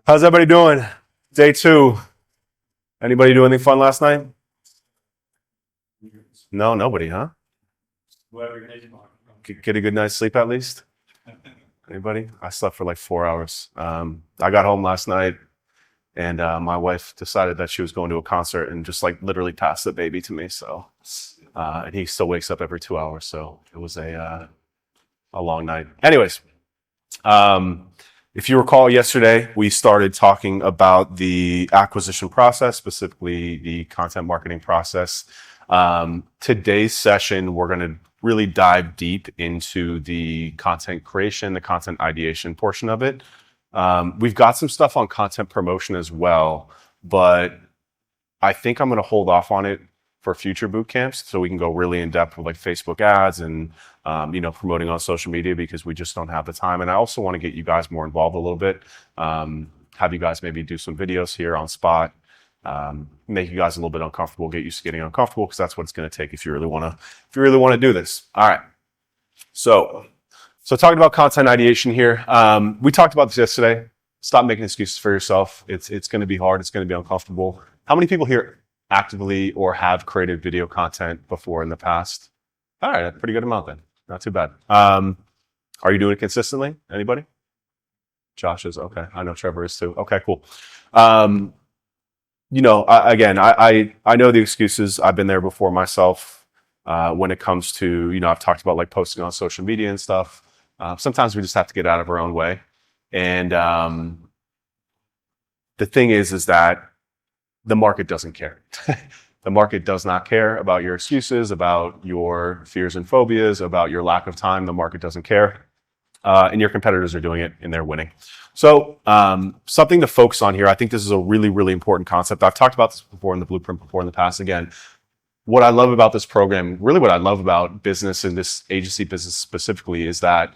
How's everybody doing? Day 2. Anybody do anything fun last night? No, nobody, huh? Get a good night's sleep at least? Anybody? I slept for like 4 hours. I got home last night and my wife decided that she was going to a concert and just like literally passed the baby to me. So, and he still wakes up every 2 hours. So it was a long night. Anyways, if you recall yesterday, we started talking about the acquisition process, specifically the content marketing process. Today's session, we're going to really dive deep into the content creation, the content ideation portion of it. We've got some stuff on content promotion as well, but I think I'm going to hold off on it for future boot camps so we can go really in depth with like Facebook ads and promoting on social media, because we just don't have the time. And I also want to get you guys more involved a little bit, have you guys maybe do some videos here on spot, make you guys a little bit uncomfortable, get used to getting uncomfortable, because that's what it's going to take if you really want to do this. All right. So talking about content ideation here, we talked about this yesterday. Stop making excuses for yourself. It's going to be hard. It's going to be uncomfortable. How many people here actively or have created video content before in the past? All right, a pretty good amount then. Not too bad. Are you doing it consistently? Anybody? Josh is, okay. I know Trevor is too. Okay, cool. I know the excuses. I've been there before myself when it comes to, I've talked about like posting on social media and stuff. Sometimes we just have to get out of our own way. And the thing is that the market doesn't care. The market does not care about your excuses, about your fears and phobias, about your lack of time. The market doesn't care. And your competitors are doing it and they're winning. So something to focus on here. I think this is a really, really important concept. I've talked about this before in the blueprint before in the past. Again, what I love about this program, really what I love about business and this agency business specifically, is that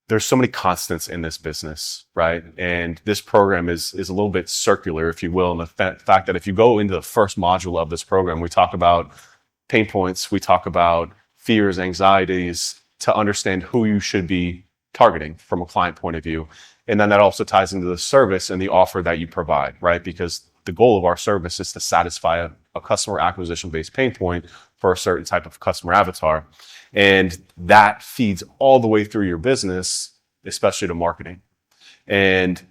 there's so many constants in this business, right? And this program is a little bit circular, if you will, in the fact that if you go into the first module of this program, we talk about pain points, we talk about fears, anxieties, to understand who you should be targeting from a client point of view. And then that also ties into the service and the offer that you provide, right? Because the goal of our service is to satisfy a customer acquisition-based pain point for a certain type of customer avatar. And that feeds all the way through your business, especially to marketing. And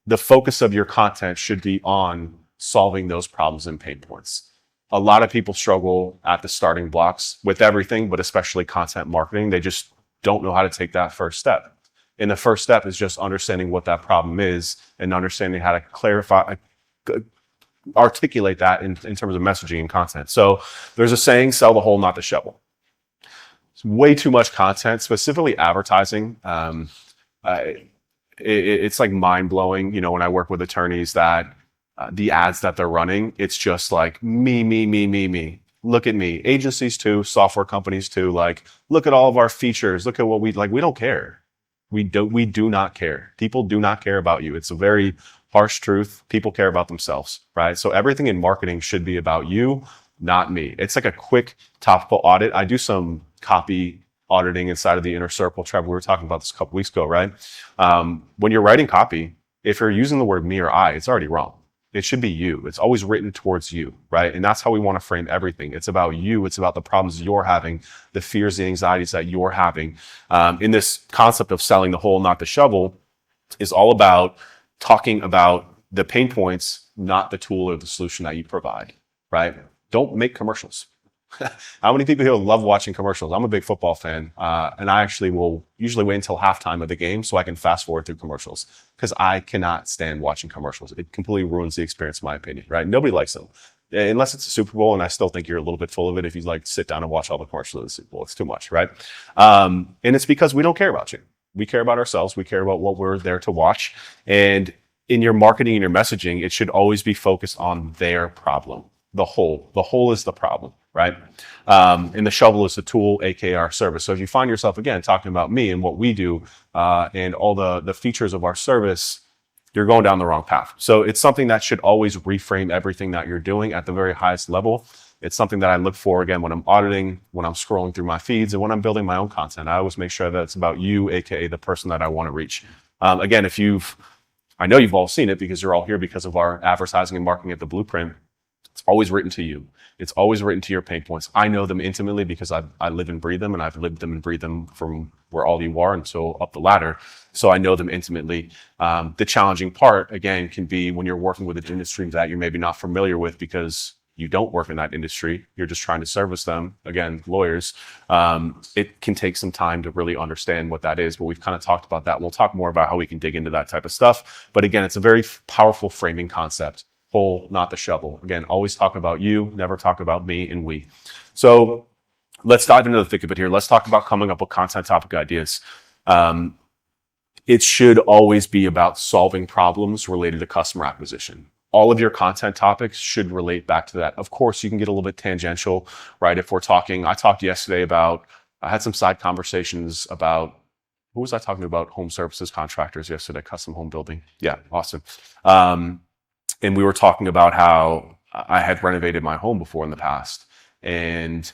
the focus of your content should be on solving those problems and pain points. A lot of people struggle at the starting blocks with everything, but especially content marketing. They just don't know how to take that first step. And the first step is just understanding what that problem is and understanding how to articulate that in terms of messaging and content. So there's a saying, sell the whole, not the shovel. It's way too much content, specifically advertising. It's like mind blowing, when I work with attorneys that the ads that they're running, it's just like me. Look at me. Agencies too, software companies too. Like, look at all of our features. Look at what we like. We don't care. We do not care. People do not care about you. It's a very harsh truth. People care about themselves, right? So everything in marketing should be about you, not me. It's like a quick topical audit. I do some copy auditing inside of the inner circle. Trevor, we were talking about this a couple weeks ago, right? When you're writing copy, if you're using the word me or I, it's already wrong. It should be you. It's always written towards you, right? And that's how we want to frame everything. It's about you. It's about the problems you're having, the fears, the anxieties that you're having. In this concept of selling the whole, not the shovel, is all about talking about the pain points, not the tool or the solution that you provide, right? Don't make commercials. How many people here love watching commercials? I'm a big football fan, and I actually will usually wait until halftime of the game so I can fast forward through commercials, because I cannot stand watching commercials. It completely ruins the experience, in my opinion, right? Nobody likes them, unless it's a Super Bowl, and I still think you're a little bit full of it if you like sit down and watch all the commercials of the Super Bowl. It's too much, right? And it's because we don't care about you. We care about ourselves. We care about what we're there to watch. And in your marketing and your messaging, it should always be focused on their problem. The whole is the problem, right? And the shovel is the tool, aka our service. So if you find yourself again talking about me and what we do and all the features of our service, you're going down the wrong path. So it's something that should always reframe everything that you're doing at the very highest level. It's something that I look for again when I'm auditing, when I'm scrolling through my feeds, and when I'm building my own content. I always make sure that it's about you, aka the person that I want to reach. Again, if you've I know you've all seen it because you're all here because of our advertising and marketing at the Blueprint. It's always written to you. It's always written to your pain points. I know them intimately because I live and breathe them, and I've lived them and breathed them from where all you are until up the ladder. So I know them intimately. The challenging part, again, can be when you're working with an industry that you're maybe not familiar with because you don't work in that industry. You're just trying to service them. Again, lawyers. It can take some time to really understand what that is, but we've kind of talked about that. We'll talk more about how we can dig into that type of stuff. But again, it's a very powerful framing concept. Pull, not the shovel. Again, always talk about you, never talk about me and we. So let's dive into the thick of it here. Let's talk about coming up with content topic ideas. It should always be about solving problems related to customer acquisition. All of your content topics should relate back to that. Of course, you can get a little bit tangential, right? If we're talking, I talked yesterday about, I had some side conversations about, who was I talking about? Home services contractors yesterday, custom home building. Yeah, awesome. And we were talking about how I had renovated my home before in the past. And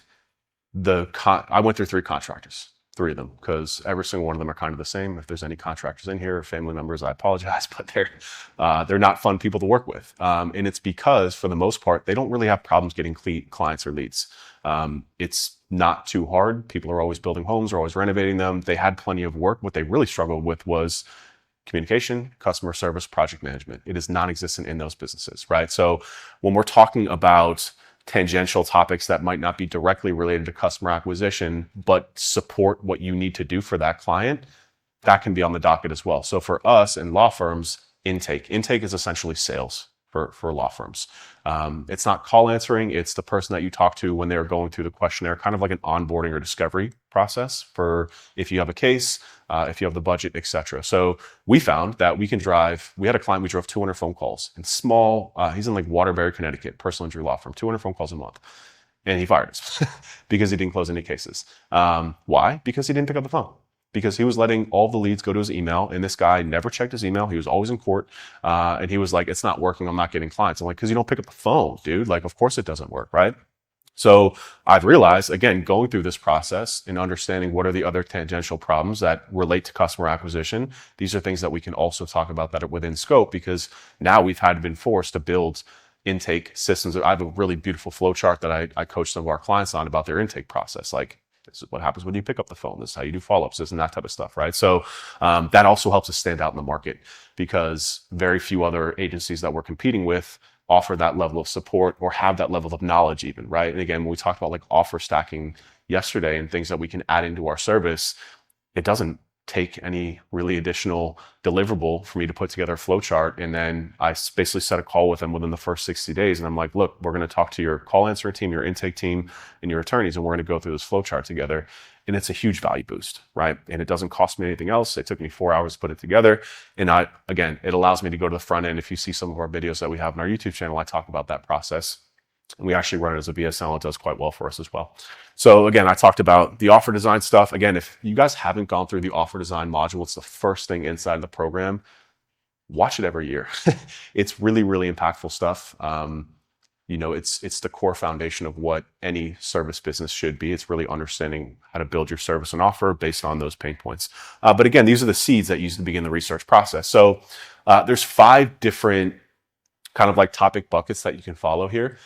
I went through 3 contractors, 3 of them, because every single one of them are kind of the same. If there's any contractors in here, family members, I apologize, but they're not fun people to work with. And it's because, for the most part, they don't really have problems getting clients or leads. It's not too hard. People are always building homes, are always renovating them. They had plenty of work. What they really struggled with was communication, customer service, project management. It is non-existent in those businesses, right? So when we're talking about tangential topics that might not be directly related to customer acquisition, but support what you need to do for that client, that can be on the docket as well. So for us in law firms, intake is essentially sales for law firms. It's not call answering. It's the person that you talk to when they're going through the questionnaire, kind of like an onboarding or discovery process for if you have a case, if you have the budget, etc. So we found that we had a client, we drove 200 phone calls in he's in like Waterbury, Connecticut, personal injury law firm, 200 phone calls a month. And he fired us because he didn't close any cases. Why? Because he didn't pick up the phone. Because he was letting all the leads go to his email, and this guy never checked his email. He was always in court, and he was like, it's not working, I'm not getting clients. I'm like, because you don't pick up the phone, dude. Like, of course it doesn't work, right? So I've realized, again, going through this process and understanding what are the other tangential problems that relate to customer acquisition, these are things that we can also talk about that are within scope, because now we've been forced to build intake systems. I have a really beautiful flow chart that I coach some of our clients on about their intake process. Like, this is what happens when you pick up the phone. This is how you do follow-ups, this and that type of stuff, right? So that also helps us stand out in the market, because very few other agencies that we're competing with offer that level of support or have that level of knowledge even, right? And again, when we talked about like offer stacking yesterday and things that we can add into our service, it doesn't take any really additional deliverable for me to put together a flow chart. And then I basically set a call with them within the first 60 days. And I'm like, look, we're going to talk to your call answering team, your intake team, and your attorneys, and we're going to go through this flow chart together. And it's a huge value boost, right? And it doesn't cost me anything else. It took me 4 hours to put it together. And again, it allows me to go to the front end. If you see some of our videos that we have on our YouTube channel, I talk about that process. And we actually run it as a VSL. It does quite well for us as well. So again, I talked about the offer design stuff. Again, if you guys haven't gone through the offer design module, it's the first thing inside the program. Watch it every year. It's really, really impactful stuff. It's the core foundation of what any service business should be. It's really understanding how to build your service and offer based on those pain points. But again, these are the seeds that use to begin the research process. So there's 5 different kind of like topic buckets that you can follow here.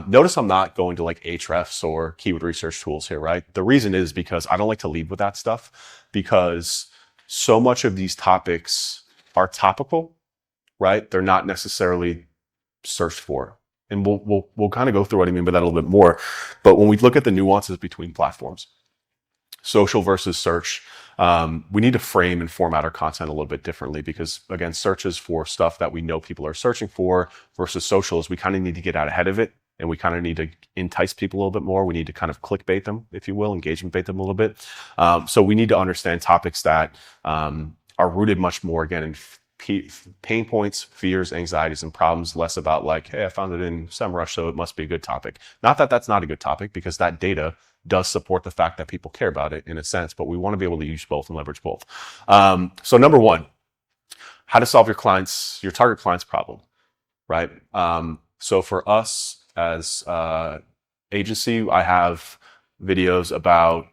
Notice I'm not going to like Ahrefs or keyword research tools here, right? The reason is because I don't like to lead with that stuff, because so much of these topics are topical, right? They're not necessarily searched for. And we'll kind of go through what I mean by that a little bit more. But when we look at the nuances between platforms, social versus search, we need to frame and format our content a little bit differently, because again, search is for stuff that we know people are searching for, versus social is we kind of need to get out ahead of it, and we kind of need to entice people a little bit more. We need to kind of clickbait them, if you will, engagement bait them a little bit. So we need to understand topics that are rooted much more, again, in pain points, fears, anxieties, and problems, less about like, hey, I found it in SEMrush, so it must be a good topic. Not that that's not a good topic, because that data does support the fact that people care about it in a sense, but we want to be able to use both and leverage both. So number 1, how to solve your target client's problem, right? So for us as agency, I have videos about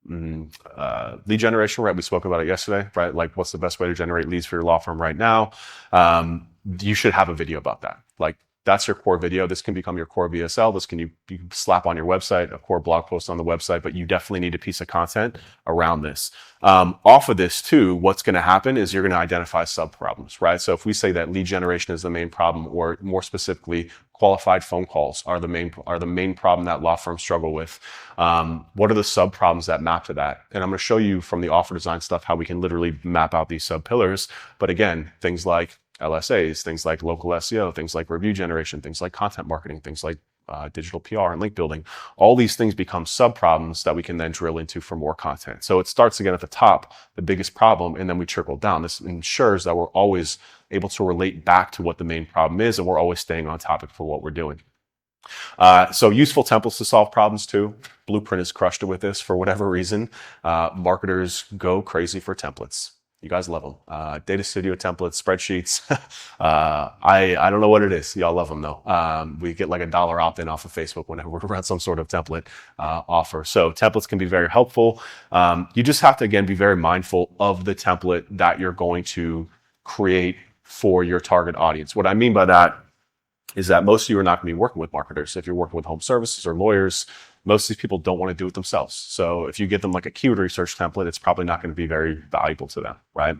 Lead generation, right? We spoke about it yesterday, right? Like, what's the best way to generate leads for your law firm right now? You should have a video about that. Like, that's your core video. This can become your core VSL. This can you slap on your website, a core blog post on the website, but you definitely need a piece of content around this. Off of this too, what's going to happen is you're going to identify sub problems, right? So if we say that lead generation is the main problem, or more specifically, qualified phone calls are the main problem that law firms struggle with. What are the sub problems that map to that? And I'm going to show you from the offer design stuff how we can literally map out these sub pillars. But again, things like LSAs, things like local SEO, things like review generation, things like content marketing, things like digital PR and link building. All these things become sub problems that we can then drill into for more content. So it starts again at the top, the biggest problem, and then we trickle down. This ensures that we're always able to relate back to what the main problem is, and we're always staying on topic for what we're doing. So useful templates to solve problems too. Blueprint has crushed it with this for whatever reason. Marketers go crazy for templates. You guys love them. Data Studio templates, spreadsheets. I don't know what it is. Y'all love them though. We get like $1 opt-in off of Facebook whenever we run some sort of template offer. So templates can be very helpful. You just have to, again, be very mindful of the template that you're going to create for your target audience. What I mean by that is that most of you are not going to be working with marketers. If you're working with home services or lawyers, most of these people don't want to do it themselves. So if you get them like a keyword research template, it's probably not going to be very valuable to them, right?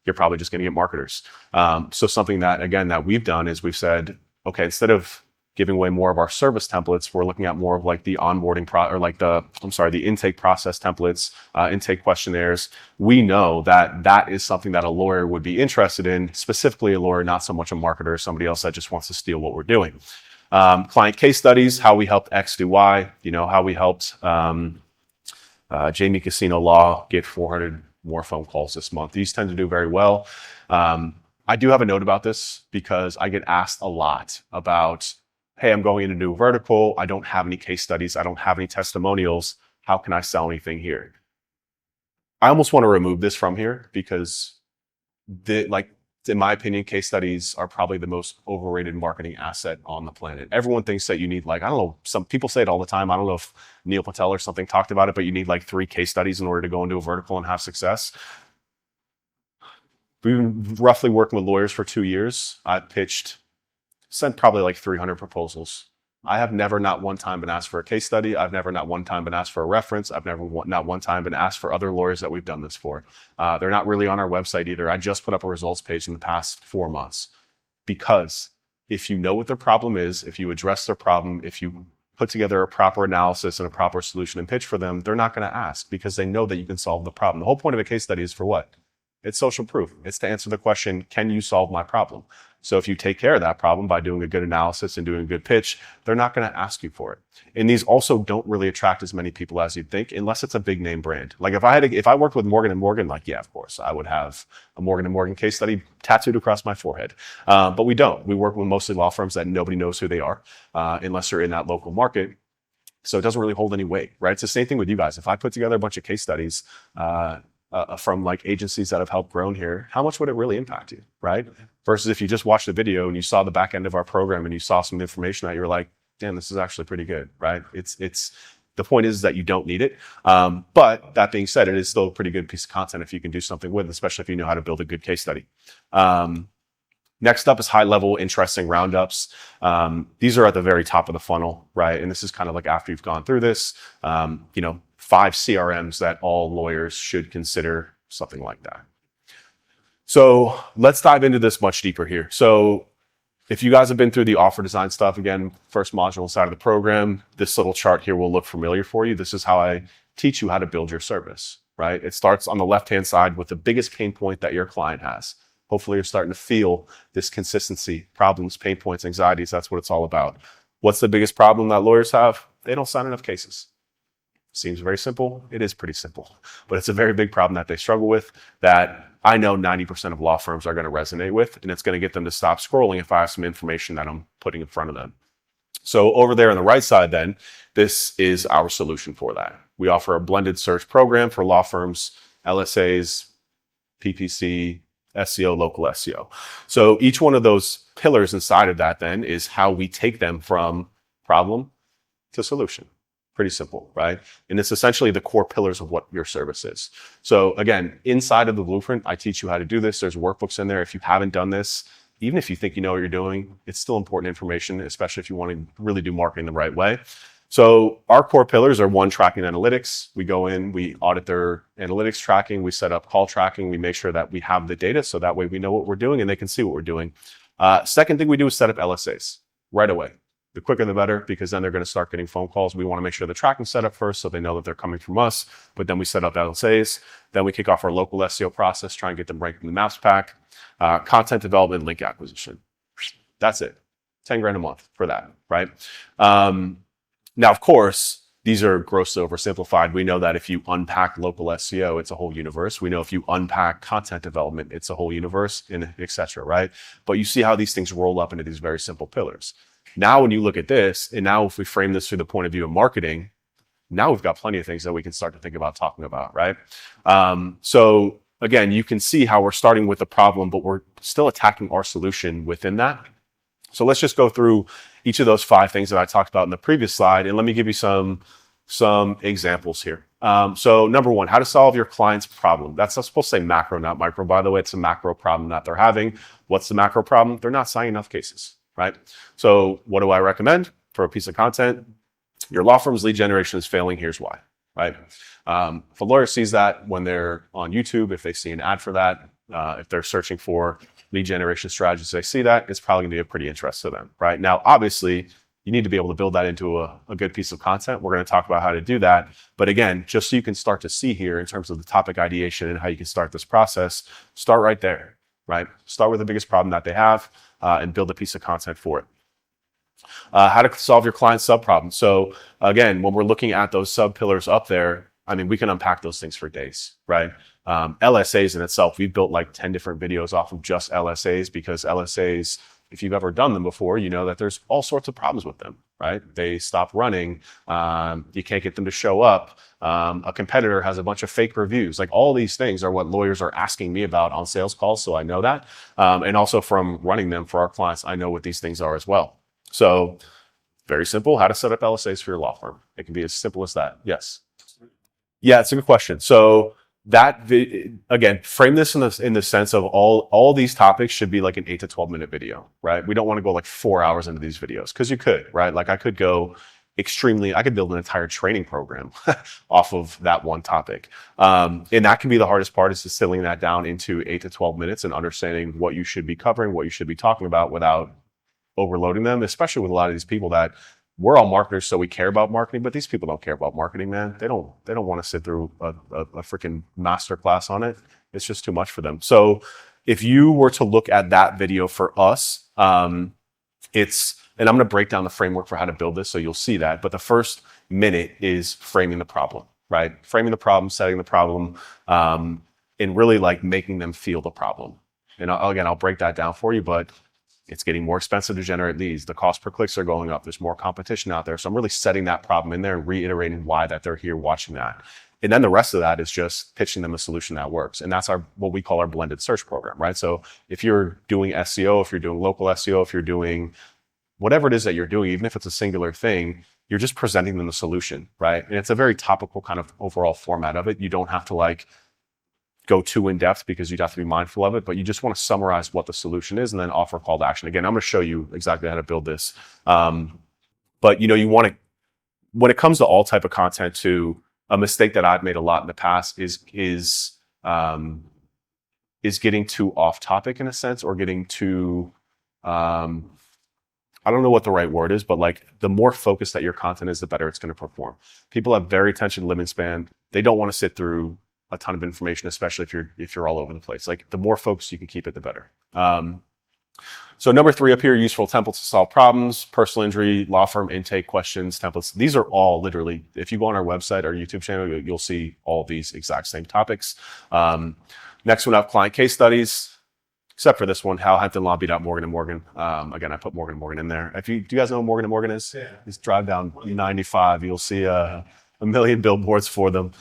You're probably just going to get marketers. So something that, again, that we've done is we've said, okay, instead of giving away more of our service templates, we're looking at more of like the onboarding the intake process templates, intake questionnaires. We know that that is something that a lawyer would be interested in, specifically a lawyer, not so much a marketer or somebody else that just wants to steal what we're doing. Client case studies, how we helped X do Y, how we helped Jamie Casino Law get 400 more phone calls this month. These tend to do very well. I do have a note about this because I get asked a lot about, hey, I'm going into a new vertical. I don't have any case studies. I don't have any testimonials. How can I sell anything here? I almost want to remove this from here because in my opinion, case studies are probably the most overrated marketing asset on the planet. Everyone thinks that you need I don't know, some people say it all the time. I don't know if Neil Patel or something talked about it, but you need 3 case studies in order to go into a vertical and have success. We've been roughly working with lawyers for 2 years. I've sent probably 300 proposals. I have never not one time been asked for a case study. I've never not one time been asked for a reference. I've never not one time been asked for other lawyers that we've done this for. They're not really on our website either. I just put up a results page in the past 4 months because if you know what their problem is, if you address their problem, if you put together a proper analysis and a proper solution and pitch for them, they're not going to ask because they know that you can solve the problem. The whole point of a case study is for what? It's social proof. It's to answer the question, can you solve my problem? So if you take care of that problem by doing a good analysis and doing a good pitch, they're not going to ask you for it. And these also don't really attract as many people as you'd think, unless it's a big name brand. If I worked with Morgan & Morgan, yeah, of course, I would have a Morgan & Morgan case study tattooed across my forehead. But we don't. We work with mostly law firms that nobody knows who they are, unless you're in that local market. So it doesn't really hold any weight, right? It's the same thing with you guys. If I put together a bunch of case studies, from agencies that have helped grown here, how much would it really impact you, right? Versus if you just watched a video and you saw the back end of our program and you saw some information that you were like, damn, this is actually pretty good, right? The point is that you don't need it. But that being said, it is still a pretty good piece of content if you can do something with it, especially if you know how to build a good case study. Next up is high-level, interesting roundups. These are at the very top of the funnel, right? And this is kind of after you've gone through this, 5 CRMs that all lawyers should consider, something like that. So let's dive into this much deeper here. So if you guys have been through the offer design stuff, again, first module side of the program, this little chart here will look familiar for you. This is how I teach you how to build your service, right? It starts on the left-hand side with the biggest pain point that your client has. Hopefully you're starting to feel this consistency, problems, pain points, anxieties. That's what it's all about. What's the biggest problem that lawyers have? They don't sign enough cases. Seems very simple. It is pretty simple, but it's a very big problem that they struggle with that I know 90% of law firms are going to resonate with, and it's going to get them to stop scrolling if I have some information that I'm putting in front of them. So over there on the right side then, this is our solution for that. We offer a blended search program for law firms, LSAs, PPC, SEO, local SEO. So each one of those pillars inside of that then is how we take them from problem to solution. Pretty simple, right? And it's essentially the core pillars of what your service is. So again, inside of the blueprint, I teach you how to do this. There's workbooks in there. If you haven't done this, even if you think you know what you're doing, it's still important information, especially if you want to really do marketing the right way. So our core pillars are one, tracking analytics. We go in, we audit their analytics tracking, we set up call tracking, we make sure that we have the data so that way we know what we're doing and they can see what we're doing. Second thing we do is set up LSAs right away. The quicker the better, because then they're going to start getting phone calls. We want to make sure the tracking's set up first so they know that they're coming from us, but then we set up LSAs. Then we kick off our local SEO process, try and get them ranked in the maps pack. Content development, link acquisition. That's it. 10 grand a month for that, right? Now, of course, these are grossly oversimplified. We know that if you unpack local SEO, it's a whole universe. We know if you unpack content development, it's a whole universe, and et cetera, right? But you see how these things roll up into these very simple pillars. Now, when you look at this, and now if we frame this through the point of view of marketing, now we've got plenty of things that we can start to think about talking about, right? So again, you can see how we're starting with the problem, but we're still attacking our solution within that. So let's just go through each of those 5 things that I talked about in the previous slide, and let me give you some examples here. So number 1, how to solve your client's problem. That's not supposed to say macro, not micro, by the way. It's a macro problem that they're having. What's the macro problem? They're not signing enough cases, right? So what do I recommend for a piece of content? Your law firm's lead generation is failing. Here's why, right? If a lawyer sees that when they're on YouTube, if they see an ad for that, if they're searching for lead generation strategies, they see that, it's probably going to be of pretty interest to them, right? Now, obviously, you need to be able to build that into a good piece of content. We're going to talk about how to do that. But again, just so you can start to see here in terms of the topic ideation and how you can start this process, start right there, right? Start with the biggest problem that they have and build a piece of content for it. How to solve your client's sub-problem. So again, when we're looking at those sub-pillars up there, I mean, we can unpack those things for days, right? LSAs in itself, we've built like 10 different videos off of just LSAs, because LSAs, if you've ever done them before, you know that there's all sorts of problems with them, right? They stop running. You can't get them to show up. A competitor has a bunch of fake reviews. Like, all these things are what lawyers are asking me about on sales calls, so I know that. And also from running them for our clients, I know what these things are as well. So very simple, how to set up LSAs for your law firm. It can be as simple as that. Yes. Yeah, it's a good question. So that, again, frame this in the sense of all these topics should be like an 8 to 12 minute video, right? We don't want to go like 4 hours into these videos, because you could, right? Like I could build an entire training program off of that one topic. And that can be the hardest part, is distilling that down into 8 to 12 minutes and understanding what you should be covering, what you should be talking about without overloading them, especially with a lot of these people that we're all marketers, so we care about marketing, but these people don't care about marketing, man. They don't want to sit through a freaking master class on it. It's just too much for them. So if you were to look at that video for us, and I'm going to break down the framework for how to build this, so you'll see that. But the first minute is framing the problem, right? Framing the problem, setting the problem, and really like making them feel the problem. And I'll break that down for you, but it's getting more expensive to generate leads. The cost per clicks are going up. There's more competition out there. So I'm really setting that problem in there and reiterating why that they're here watching that. And then the rest of that is just pitching them a solution that works. And that's what we call our blended search program, right? So if you're doing SEO, if you're doing local SEO, if you're doing whatever it is that you're doing, even if it's a singular thing, you're just presenting them the solution, right? And it's a very topical kind of overall format of it. You don't have to like go too in depth, because you'd have to be mindful of it, but you just want to summarize what the solution is and then offer a call to action. Again, I'm going to show you exactly how to build this. But you want to, when it comes to all type of content, to a mistake that I've made a lot in the past is getting too off topic in a sense, or getting too, I don't know what the right word is, but like the more focused that your content is, the better it's going to perform. People have very attention living span. They don't want to sit through a ton of information, especially if you're all over the place. Like, the more focused you can keep it, the better. So number 3 up here, useful templates to solve problems, personal injury, law firm intake questions, templates. These are all literally, if you go on our website, our YouTube channel, you'll see all these exact same topics. Next one up, client case studies, except for this one, howhamptonlobby.morgan & Morgan. Again, I put Morgan & Morgan in there. Do you guys know what Morgan & Morgan is? Yeah. Just drive down 95, you'll see a million billboards for them.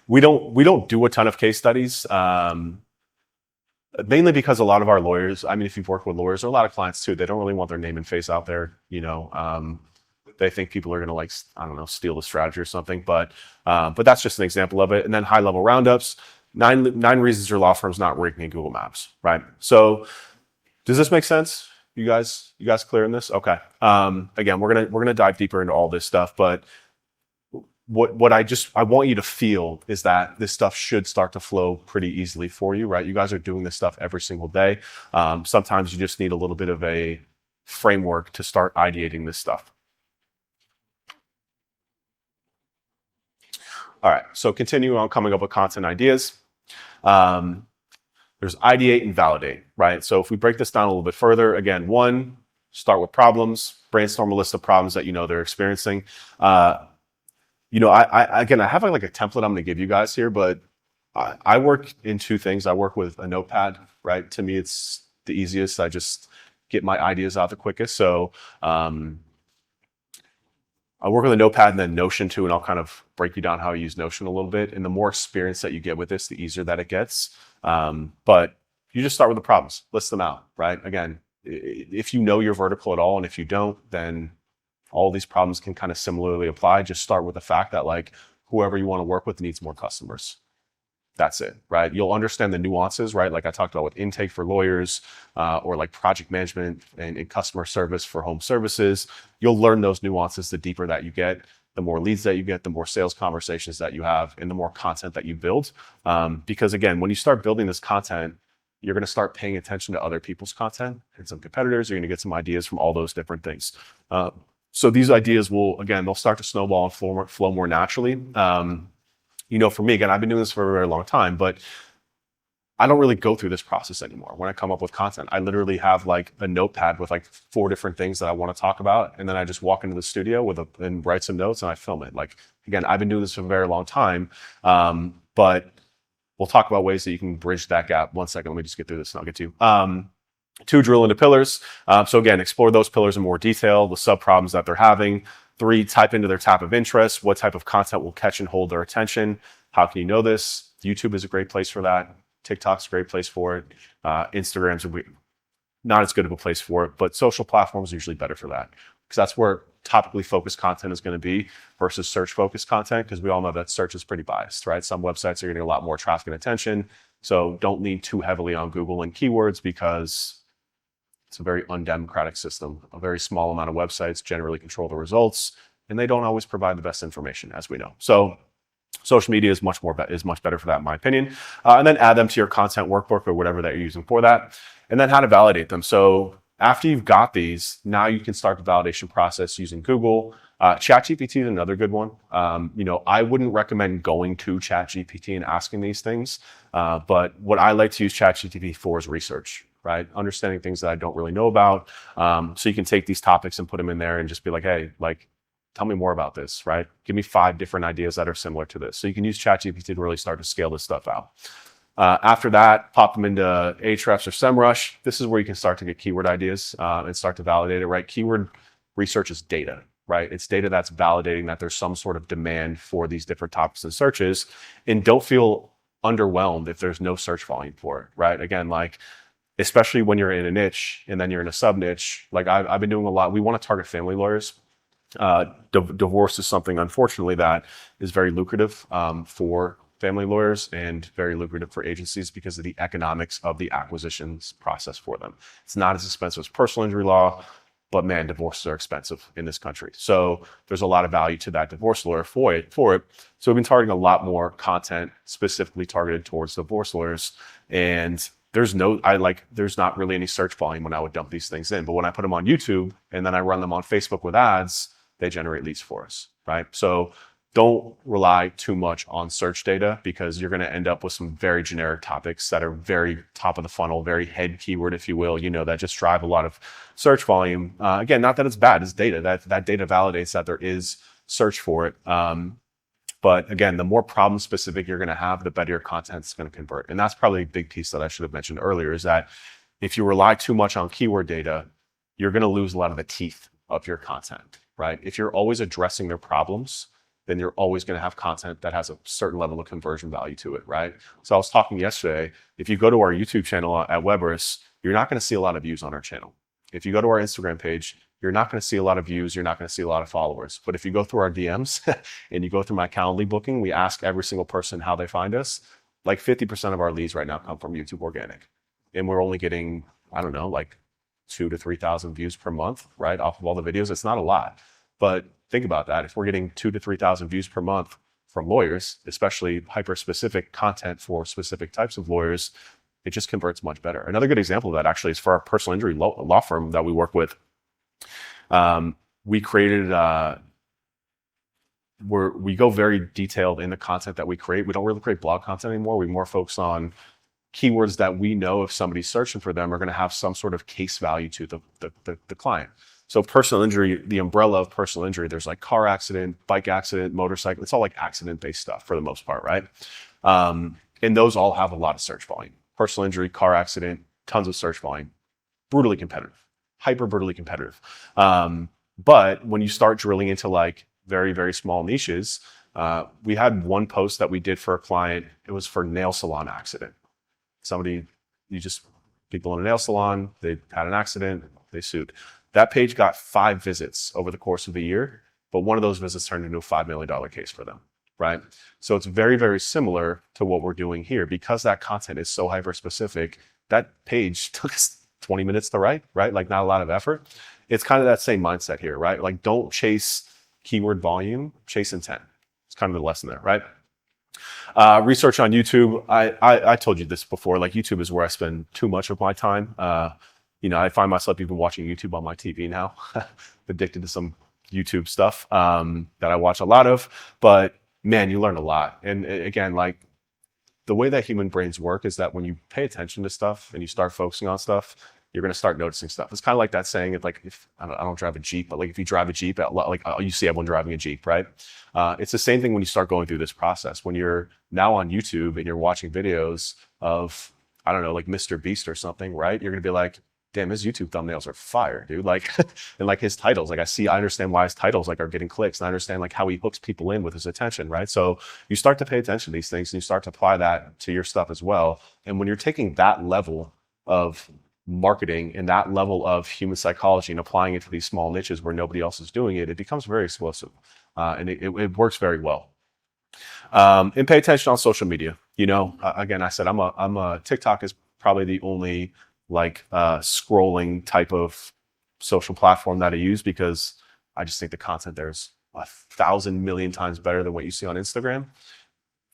We don't do a ton of case studies, mainly because a lot of our lawyers, I mean, if you've worked with lawyers, or a lot of clients too, they don't really want their name and face out there, it. They think people are going to like, I don't know, steal the strategy or something. But that's just an example of it. And then high level roundups, nine reasons your law firm's not ranking in Google Maps, right? So does this make sense? You guys clear in this? Okay. Again, we're gonna dive deeper into all this stuff, but what I want you to feel is that this stuff should start to flow pretty easily for you, right? You guys are doing this stuff every single day. Sometimes you just need a little bit of a framework to start ideating this stuff. All right, so continue on coming up with content ideas. There's ideate and validate, right? So if we break this down a little bit further, again, one, start with problems, brainstorm a list of problems that you know they're experiencing. I have like a template I'm going to give you guys here, but I work in two things. I work with a notepad, right? To me, it's the easiest. I just get my ideas out the quickest. So I work with a notepad and then Notion too, and I'll kind of break you down how I use Notion a little bit. And the more experience that you get with this, the easier that it gets. But you just start with the problems, list them out, right? Again, if you know your vertical at all, and if you don't, then all these problems can kind of similarly apply. Just start with the fact that like whoever you want to work with needs more customers. That's it, right? You'll understand the nuances, right? Like I talked about with intake for lawyers, or like project management and customer service for home services. You'll learn those nuances the deeper that you get, the more leads that you get, the more sales conversations that you have, and the more content that you build. Because again, when you start building this content, you're going to start paying attention to other people's content and some competitors. You're going to get some ideas from all those different things. So these ideas they'll start to snowball and flow more naturally. For me, again, I've been doing this for a very long time, but I don't really go through this process anymore. When I come up with content, I literally have like a notepad with like 4 different things that I want to talk about. And then I just walk into the studio and write some notes and I film it. Like, again, I've been doing this for a very long time. But we'll talk about ways that you can bridge that gap. One second, let me just get through this and I'll get to you. 2, drill into pillars. So again, explore those pillars in more detail, the sub problems that they're having. 3, type into their type of interest. What type of content will catch and hold their attention? How can you know this? YouTube is a great place for that. TikTok's a great place for it. Instagram's not as good of a place for it, but social platforms are usually better for that because that's where topically focused content is going to be versus search focused content, because we all know that search is pretty biased, right? Some websites are getting a lot more traffic and attention. So don't lean too heavily on Google and keywords because it's a very undemocratic system. A very small amount of websites generally control the results, and they don't always provide the best information, as we know. So social media is much better for that, in my opinion. And then add them to your content workbook or whatever that you're using for that. And then how to validate them. So after you've got these, now you can start the validation process using Google. ChatGPT is another good one. I wouldn't recommend going to ChatGPT and asking these things. But what I like to use ChatGPT for is research, right? Understanding things that I don't really know about. So you can take these topics and put them in there and just be like, hey, like, tell me more about this, right? Give me 5 different ideas that are similar to this. So you can use ChatGPT to really start to scale this stuff out. After that, pop them into Ahrefs or SEMrush. This is where you can start to get keyword ideas and start to validate it, right? Keyword research is data, right? It's data that's validating that there's some sort of demand for these different topics and searches. And don't feel underwhelmed if there's no search volume for it, right? Again, like, especially when you're in a niche and then you're in a sub niche, like I've been doing a lot. We want to target family lawyers. Divorce is something, unfortunately, that is very lucrative for family lawyers and very lucrative for agencies because of the economics of the acquisitions process for them. It's not as expensive as personal injury law, but man, divorces are expensive in this country. So there's a lot of value to that divorce lawyer for it. So we've been targeting a lot more content specifically targeted towards divorce lawyers. And there's not really any search volume when I would dump these things in. But when I put them on YouTube and then I run them on Facebook with ads, they generate leads for us, right? So don't rely too much on search data because you're going to end up with some very generic topics that are very top of the funnel, very head keyword, if you will, that just drive a lot of search volume. Again, not that it's bad, it's data. That data validates that there is search for it. But again, the more problem specific you're going to have, the better your content's going to convert. And that's probably a big piece that I should have mentioned earlier, is that if you rely too much on keyword data, you're going to lose a lot of the teeth of your content, right? If you're always addressing their problems, then you're always going to have content that has a certain level of conversion value to it, right? So I was talking yesterday, if you go to our YouTube channel at Weber's, you're not going to see a lot of views on our channel. If you go to our Instagram page, you're not going to see a lot of views. You're not going to see a lot of followers. But if you go through our DMs and you go through my Calendly booking, we ask every single person how they find us. Like 50% of our leads right now come from YouTube organic. And we're only getting, I don't know, like 2,000 to 3,000 views per month, right? Off of all the videos. It's not a lot. But think about that. If we're getting 2,000 to 3,000 views per month from lawyers, especially hyper-specific content for specific types of lawyers, it just converts much better. Another good example of that actually is for our personal injury law firm that we work with. We created, we go very detailed in the content that we create. We don't really create blog content anymore. We more focus on keywords that we know if somebody's searching for them are going to have some sort of case value to the client. So personal injury, the umbrella of personal injury, there's like car accident, bike accident, motorcycle. It's all like accident-based stuff for the most part, right? And those all have a lot of search volume. Personal injury, car accident, tons of search volume. Brutally competitive, hyper brutally competitive. But when you start drilling into like very, very small niches, we had one post that we did for a client. It was for nail salon accident. People in a nail salon, they had an accident, they sued. That page got 5 visits over the course of the year, but one of those visits turned into a $5 million case for them, right? So it's very, very similar to what we're doing here. Because that content is so hyper-specific, that page took us 20 minutes to write, right? Like not a lot of effort. It's kind of that same mindset here, right? Like don't chase keyword volume, chase intent. It's kind of the lesson there, right? Research on YouTube. I told you this before, like YouTube is where I spend too much of my time. I find myself even watching YouTube on my TV now, addicted to some YouTube stuff that I watch a lot of, but man, you learn a lot. And again, like the way that human brains work is that when you pay attention to stuff and you start focusing on stuff, you're going to start noticing stuff. It's kind of like that saying, it's like, if I don't drive a Jeep, but like if you drive a Jeep, like you see everyone driving a Jeep, right? It's the same thing when you start going through this process. When you're now on YouTube and you're watching videos of, I don't know, like Mr. Beast or something, right? You're going to be like, damn, his YouTube thumbnails are fire, dude. Like, and like his titles, like I understand why his titles like are getting clicks, and I understand like how he hooks people in with his attention, right? So you start to pay attention to these things and you start to apply that to your stuff as well. And when you're taking that level of marketing and that level of human psychology and applying it to these small niches where nobody else is doing it, it becomes very explosive. And it works very well. And pay attention on social media. Again, I said, TikTok is probably the only scrolling type of social platform that I use, because I just think the content there is 1,000 million times better than what you see on Instagram.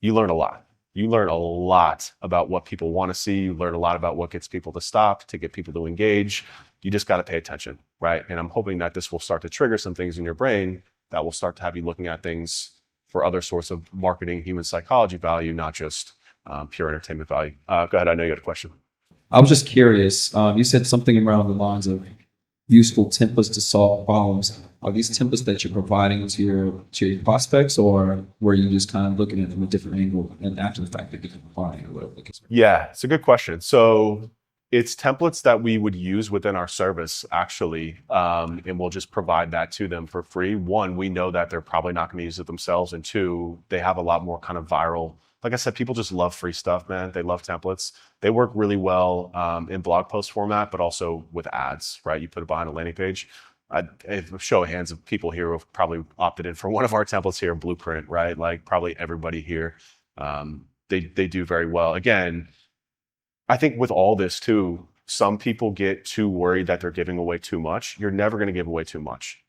You learn a lot. You learn a lot about what people want to see. You learn a lot about what gets people to stop, to get people to engage. You just got to pay attention, right? And I'm hoping that this will start to trigger some things in your brain that will start to have you looking at things for other sorts of marketing, human psychology value, not just pure entertainment value. Go ahead. I know you had a question. I was just curious. You said something around the lines of useful templates to solve problems. Are these templates that you're providing to your prospects, or were you just kind of looking at it from a different angle and after the fact that you're providing it? Yeah, it's a good question. So it's templates that we would use within our service, actually, and we'll just provide that to them for free. One, we know that they're probably not going to use it themselves, and two, they have a lot more kind of viral. Like I said, people just love free stuff, man. They love templates. They work really well in blog post format, but also with ads, right? You put it behind a landing page. A show of hands of people here who have probably opted in for one of our templates here, Blueprint, right? Like probably everybody here. They do very well. Again, I think with all this too, some people get too worried that they're giving away too much. You're never going to give away too much.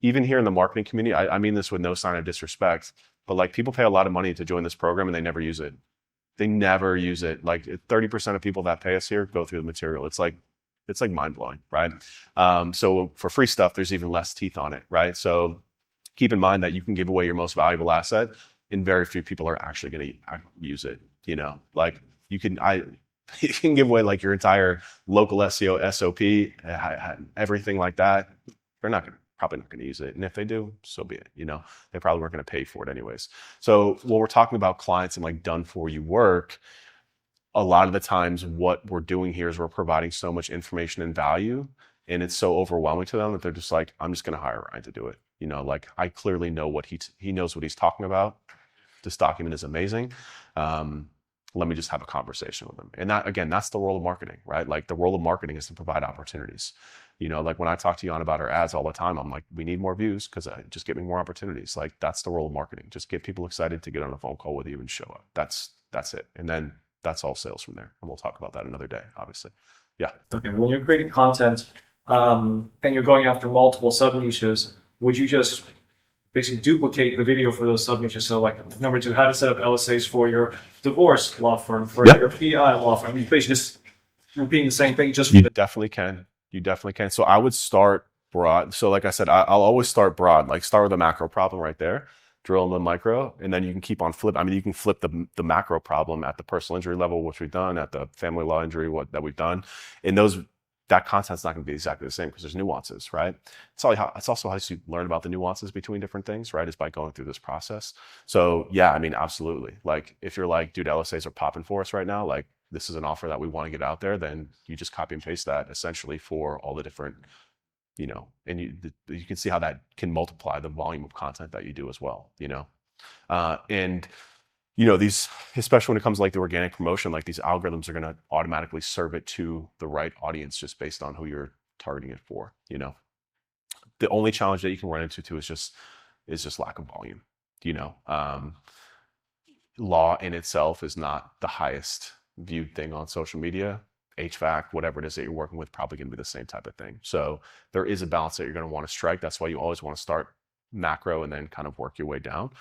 Even here in the marketing community, I mean this with no sign of disrespect, but like people pay a lot of money to join this program and they never use it. They never use it. Like 30% of people that pay us here go through the material. It's like mind blowing, right? So for free stuff, there's even less teeth on it, right? So keep in mind that you can give away your most valuable asset and very few people are actually going to use it. Like you can give away like your entire local SEO SOP, everything like that. They're probably not going to use it. And if they do, so be it. They probably weren't going to pay for it anyways. So when we're talking about clients and like done for you work, a lot of the times what we're doing here is we're providing so much information and value, and it's so overwhelming to them that they're just like, I'm just going to hire Ryan to do it. Like I clearly know what he knows what he's talking about. This document is amazing. let me just have a conversation with them. And that, again, that's the role of marketing, right? Like the role of marketing is to provide opportunities. Like when I talk to Jan about our ads all the time, I'm like, we need more views because just get me more opportunities. Like that's the role of marketing. Just get people excited to get on a phone call with you and show up. That's it. And then that's all sales from there. And we'll talk about that another day, obviously. Yeah. Okay. When you're creating content, and you're going after multiple sub niches, would you just basically duplicate the video for those sub niches? So like number 2, how to set up LSAs for your divorce law firm, for your PI law firm. You basically just repeating the same thing. Just You definitely can. So I would start broad. So like I said, I'll always start broad, like start with a macro problem right there, drill in the micro, and then you can keep on flip. I mean, you can flip the macro problem at the personal injury level, which we've done, at the family law injury, that we've done. And that content's not going to be exactly the same because there's nuances, right? It's also how you learn about the nuances between different things, right? Is by going through this process. So yeah, I mean, absolutely. Like if you're like, dude, LSAs are popping for us right now, like this is an offer that we want to get out there, then you just copy and paste that essentially for all the different, and you can see how that can multiply the volume of content that you do as well, and these, especially when it comes to like the organic promotion, like these algorithms are going to automatically serve it to the right audience just based on who you're targeting it for. The only challenge that you can run into too is just lack of volume. Law in itself is not the highest viewed thing on social media. HVAC, whatever it is that you're working with, probably going to be the same type of thing. So there is a balance that you're going to want to strike. That's why you always want to start macro and then kind of work your way down.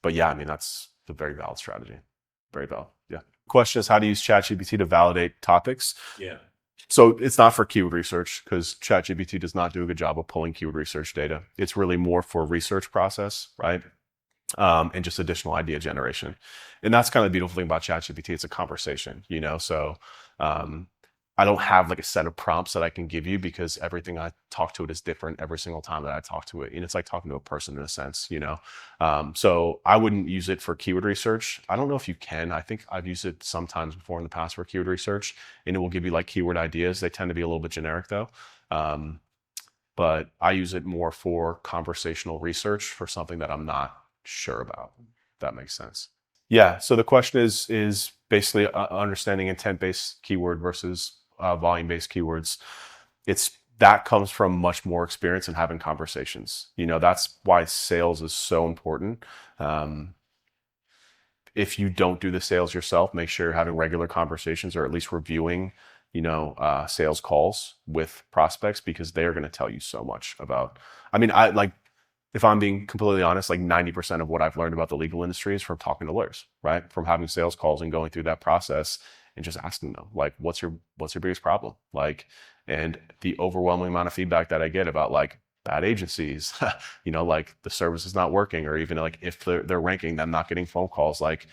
But yeah, I mean, that's a very valid strategy. Very valid. Yeah. Question is how to use ChatGPT to validate topics. Yeah. So it's not for keyword research because ChatGPT does not do a good job of pulling keyword research data. It's really more for research process, right? And just additional idea generation. And that's kind of the beautiful thing about ChatGPT. It's a conversation, so I don't have like a set of prompts that I can give you because everything I talk to it is different every single time that I talk to it. And it's like talking to a person in a sense, so I wouldn't use it for keyword research. I don't know if you can. I think I've used it sometimes before in the past for keyword research, and it will give you like keyword ideas. They tend to be a little bit generic though. But I use it more for conversational research for something that I'm not sure about, if that makes sense. Yeah. So the question is basically understanding intent-based keyword versus volume-based keywords. That comes from much more experience and having conversations. That's why sales is so important. If you don't do the sales yourself, make sure you're having regular conversations or at least reviewing, sales calls with prospects, because they are going to tell you so much about. I mean, if I'm being completely honest, like 90% of what I've learned about the legal industry is from talking to lawyers, right? From having sales calls and going through that process and just asking them, like, what's your biggest problem? Like, and the overwhelming amount of feedback that I get about like bad agencies, like the service is not working, or even like if they're ranking, them not getting phone calls, like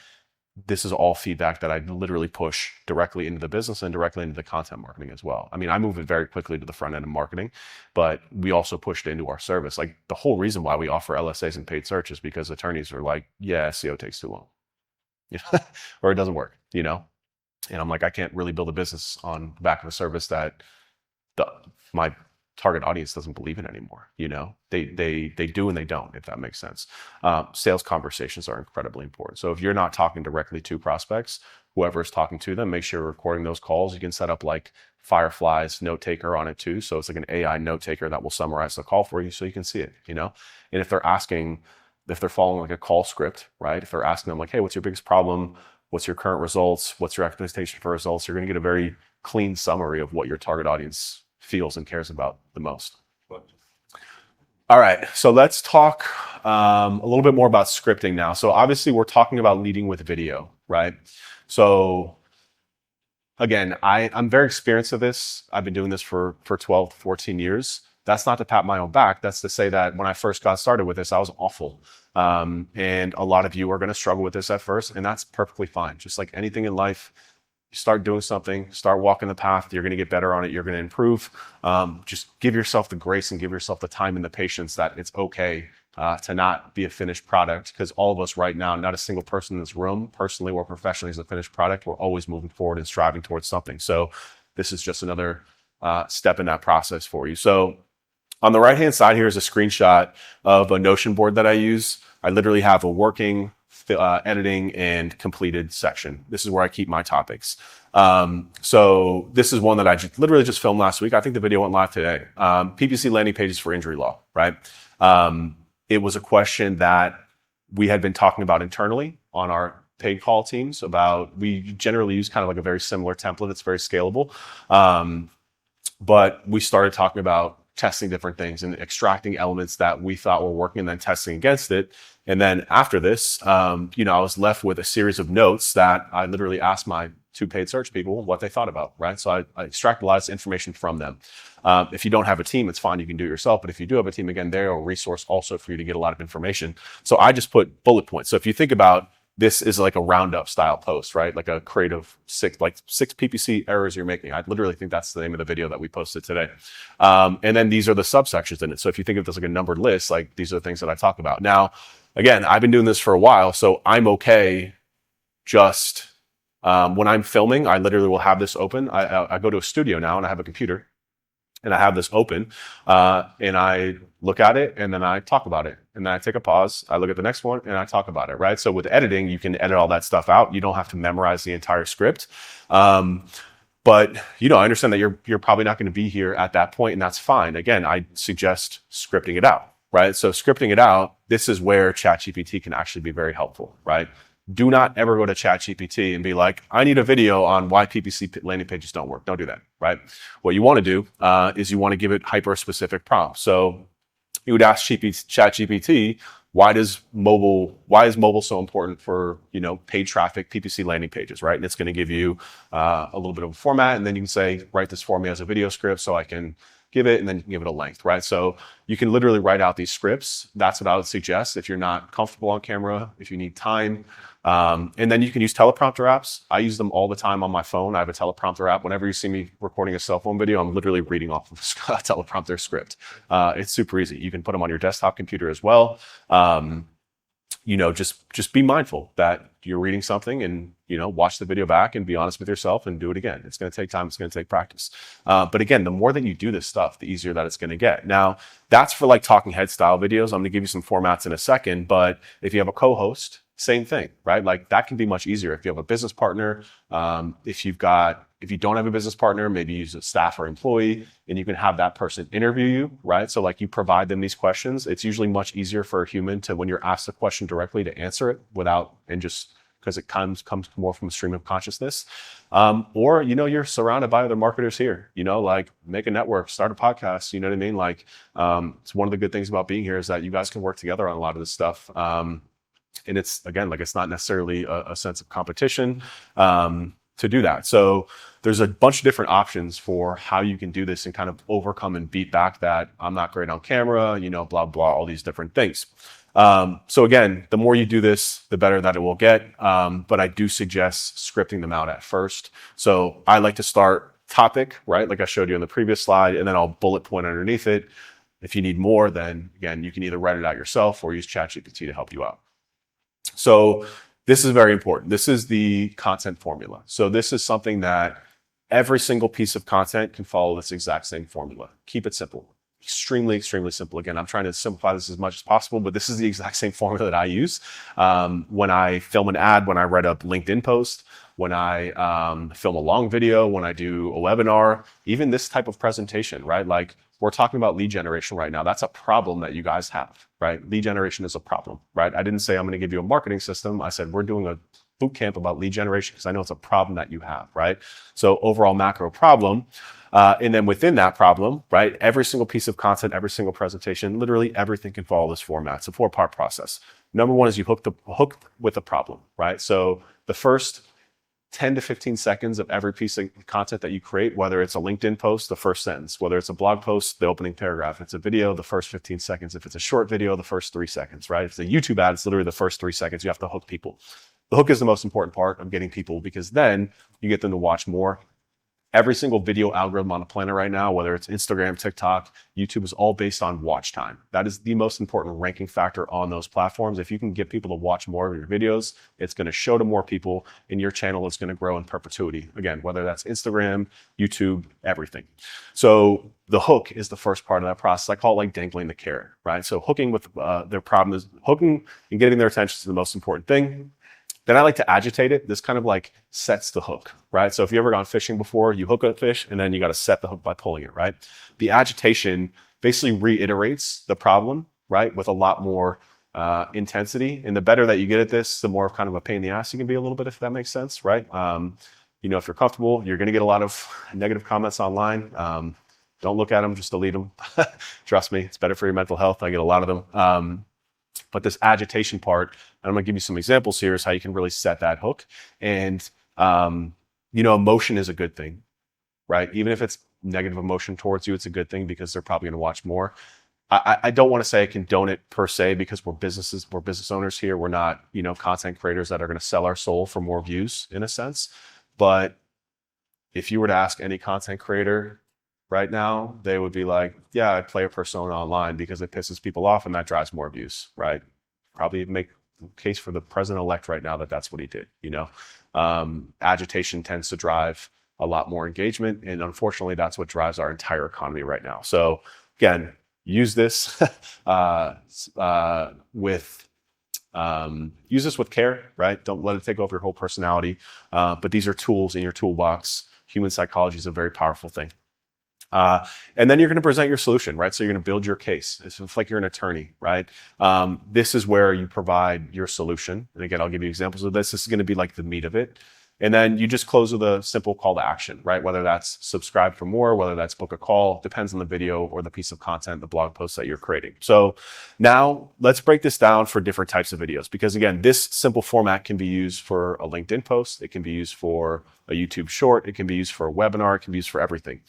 this is all feedback that I literally push directly into the business and directly into the content marketing as well. I mean, I move it very quickly to the front end of marketing, but we also push it into our service. Like the whole reason why we offer LSAs and paid search is because attorneys are like, yeah, SEO takes too long, or it doesn't work, And I'm like, I can't really build a business on the back of a service that my target audience doesn't believe in anymore. They do and they don't, if that makes sense. Sales conversations are incredibly important. So if you're not talking directly to prospects, whoever is talking to them, make sure you're recording those calls. You can set up like Firefly's note taker on it too. So it's like an AI note taker that will summarize the call for you so you can see it, And if they're following like a call script, right? If they're asking them like, hey, what's your biggest problem? What's your current results? What's your expectation for results? You're going to get a very clean summary of what your target audience feels and cares about the most. All right, so let's talk a little bit more about scripting now. So obviously we're talking about leading with video, right? So again, I'm very experienced at this. I've been doing this for 12 to 14 years. That's not to pat my own back. That's to say that when I first got started with this, I was awful. And a lot of you are going to struggle with this at first, and that's perfectly fine. Just like anything in life, you start doing something, start walking the path, you're going to get better on it, you're going to improve. Just give yourself the grace and give yourself the time and the patience that it's okay to not be a finished product, because all of us right now, not a single person in this room, personally or professionally, is a finished product. We're always moving forward and striving towards something. So this is just another step in that process for you. So on the right-hand side here is a screenshot of a Notion board that I use. I literally have a working editing and completed section. This is where I keep my topics. So this is one that I literally just filmed last week. I think the video went live today. PPC landing pages for injury law, right? It was a question that we had been talking about internally on our paid call teams about, we generally use kind of like a very similar template. It's very scalable. But we started talking about testing different things and extracting elements that we thought were working and then testing against it. And then after this, I was left with a series of notes that I literally asked my 2 paid search people what they thought about, right? So I extract a lot of information from them. If you don't have a team, it's fine. You can do it yourself. But if you do have a team, again, they're a resource also for you to get a lot of information. So I just put bullet points. So if you think about this is like a roundup style post, right? Like a creative 6 PPC errors you're making. I literally think that's the name of the video that we posted today. And then these are the subsections in it. So if you think of this like a numbered list, like these are the things that I talk about. Now, again, I've been doing this for a while, so I'm okay just when I'm filming, I literally will have this open. I go to a studio now and I have a computer and I have this open and I look at it and then I talk about it. And then I take a pause, I look at the next one and I talk about it, right? So with editing, you can edit all that stuff out. You don't have to memorize the entire script. But, I understand that you're probably not going to be here at that point, and that's fine. Again, I suggest scripting it out, right? So scripting it out, this is where ChatGPT can actually be very helpful, right? Do not ever go to ChatGPT and be like, I need a video on why PPC landing pages don't work. Don't do that, right? What you want to do is you want to give it hyper-specific prompts. So you would ask ChatGPT, why is mobile so important for, paid traffic, PPC landing pages, right? And it's going to give you a little bit of a format, and then you can say, write this for me as a video script so I can give it, and then you can give it a length, right? So you can literally write out these scripts. That's what I would suggest if you're not comfortable on camera, if you need time. And then you can use teleprompter apps. I use them all the time on my phone. I have a teleprompter app. Whenever you see me recording a cell phone video, I'm literally reading off of a teleprompter script. It's super easy. You can put them on your desktop computer as well. Just be mindful that you're reading something and, watch the video back and be honest with yourself and do it again. It's going to take time. It's going to take practice. But again, the more that you do this stuff, the easier that it's going to get. Now, that's for like talking head style videos. I'm going to give you some formats in a second, but if you have a co-host, same thing, right? Like that can be much easier if you have a business partner. If you don't have a business partner, maybe use a staff or employee and you can have that person interview you, right? So like you provide them these questions. It's usually much easier for a human to, when you're asked a question directly, to answer it because it comes more from a stream of consciousness. Or, you're surrounded by other marketers here, like make a network, start a podcast, you know what I mean? Like, it's one of the good things about being here is that you guys can work together on a lot of this stuff. And it's, again, like it's not necessarily a sense of competition to do that. So there's a bunch of different options for how you can do this and kind of overcome and beat back that I'm not great on camera, blah, blah, all these different things. So again, the more you do this, the better that it will get. But I do suggest scripting them out at first. So I like to start topic, right? Like I showed you on the previous slide, and then I'll bullet point underneath it. If you need more, then again, you can either write it out yourself or use ChatGPT to help you out. So this is very important. This is the content formula. So this is something that every single piece of content can follow this exact same formula. Keep it simple. Extremely, extremely simple. Again, I'm trying to simplify this as much as possible, but this is the exact same formula that I use when I film an ad, when I write a LinkedIn post, when I film a long video, when I do a webinar, even this type of presentation, right? Like we're talking about lead generation right now. That's a problem that you guys have, right? Lead generation is a problem, right? I didn't say I'm going to give you a marketing system. I said we're doing a boot camp about lead generation because I know it's a problem that you have, right? So overall macro problem. And then within that problem, right, every single piece of content, every single presentation, literally everything can follow this format. It's a 4-part process. Number one is you hook with the problem, right? So the first 10 to 15 seconds of every piece of content that you create, whether it's a LinkedIn post, the first sentence, whether it's a blog post, the opening paragraph, if it's a video, the first 15 seconds, if it's a short video, the first 3 seconds, right? If it's a YouTube ad, it's literally the first 3 seconds. You have to hook people. The hook is the most important part of getting people because then you get them to watch more. Every single video algorithm on the planet right now, whether it's Instagram, TikTok, YouTube, is all based on watch time. That is the most important ranking factor on those platforms. If you can get people to watch more of your videos, it's going to show to more people, and your channel is going to grow in perpetuity. Again, whether that's Instagram, YouTube, everything. So the hook is the first part of that process. I call it like dangling the carrot, right? So hooking with their problem is hooking and getting their attention is the most important thing. Then I like to agitate it. This kind of like sets the hook, right? So if you've ever gone fishing before, you hook a fish and then you got to set the hook by pulling it, right? The agitation basically reiterates the problem, right? With a lot more intensity. And the better that you get at this, the more kind of a pain in the ass you can be a little bit, if that makes sense, right? You know, if you're comfortable, you're going to get a lot of negative comments online. Don't look at them, just delete them. Trust me, it's better for your mental health. I get a lot of them. But this agitation part, and I'm going to give you some examples here, is how you can really set that hook. And, you know, emotion is a good thing, right? Even if it's negative emotion towards you, it's a good thing because they're probably going to watch more. I don't want to say I condone it per se because we're business owners here. We're not, you know, content creators that are going to sell our soul for more views in a sense. But if you were to ask any content creator right now, they would be like, yeah, I play a persona online because it pisses people off and that drives more views, right? Probably make the case for the president-elect right now that that's what he did, you know? Agitation tends to drive a lot more engagement, and unfortunately, that's what drives our entire economy right now. So again, use this with care, right? Don't let it take over your whole personality. But these are tools in your toolbox. Human psychology is a very powerful thing. And then you're going to present your solution, right? So you're going to build your case. It's like you're an attorney, right? This is where you provide your solution. And again, I'll give you examples of this. This is going to be like the meat of it. And then you just close with a simple call to action, right? Whether that's subscribe for more, whether that's book a call, depends on the video or the piece of content, the blog post that you're creating. So now let's break this down for different types of videos, because again, this simple format can be used for a LinkedIn post. It can be used for a YouTube short. It can be used for a webinar. It can be used for everything.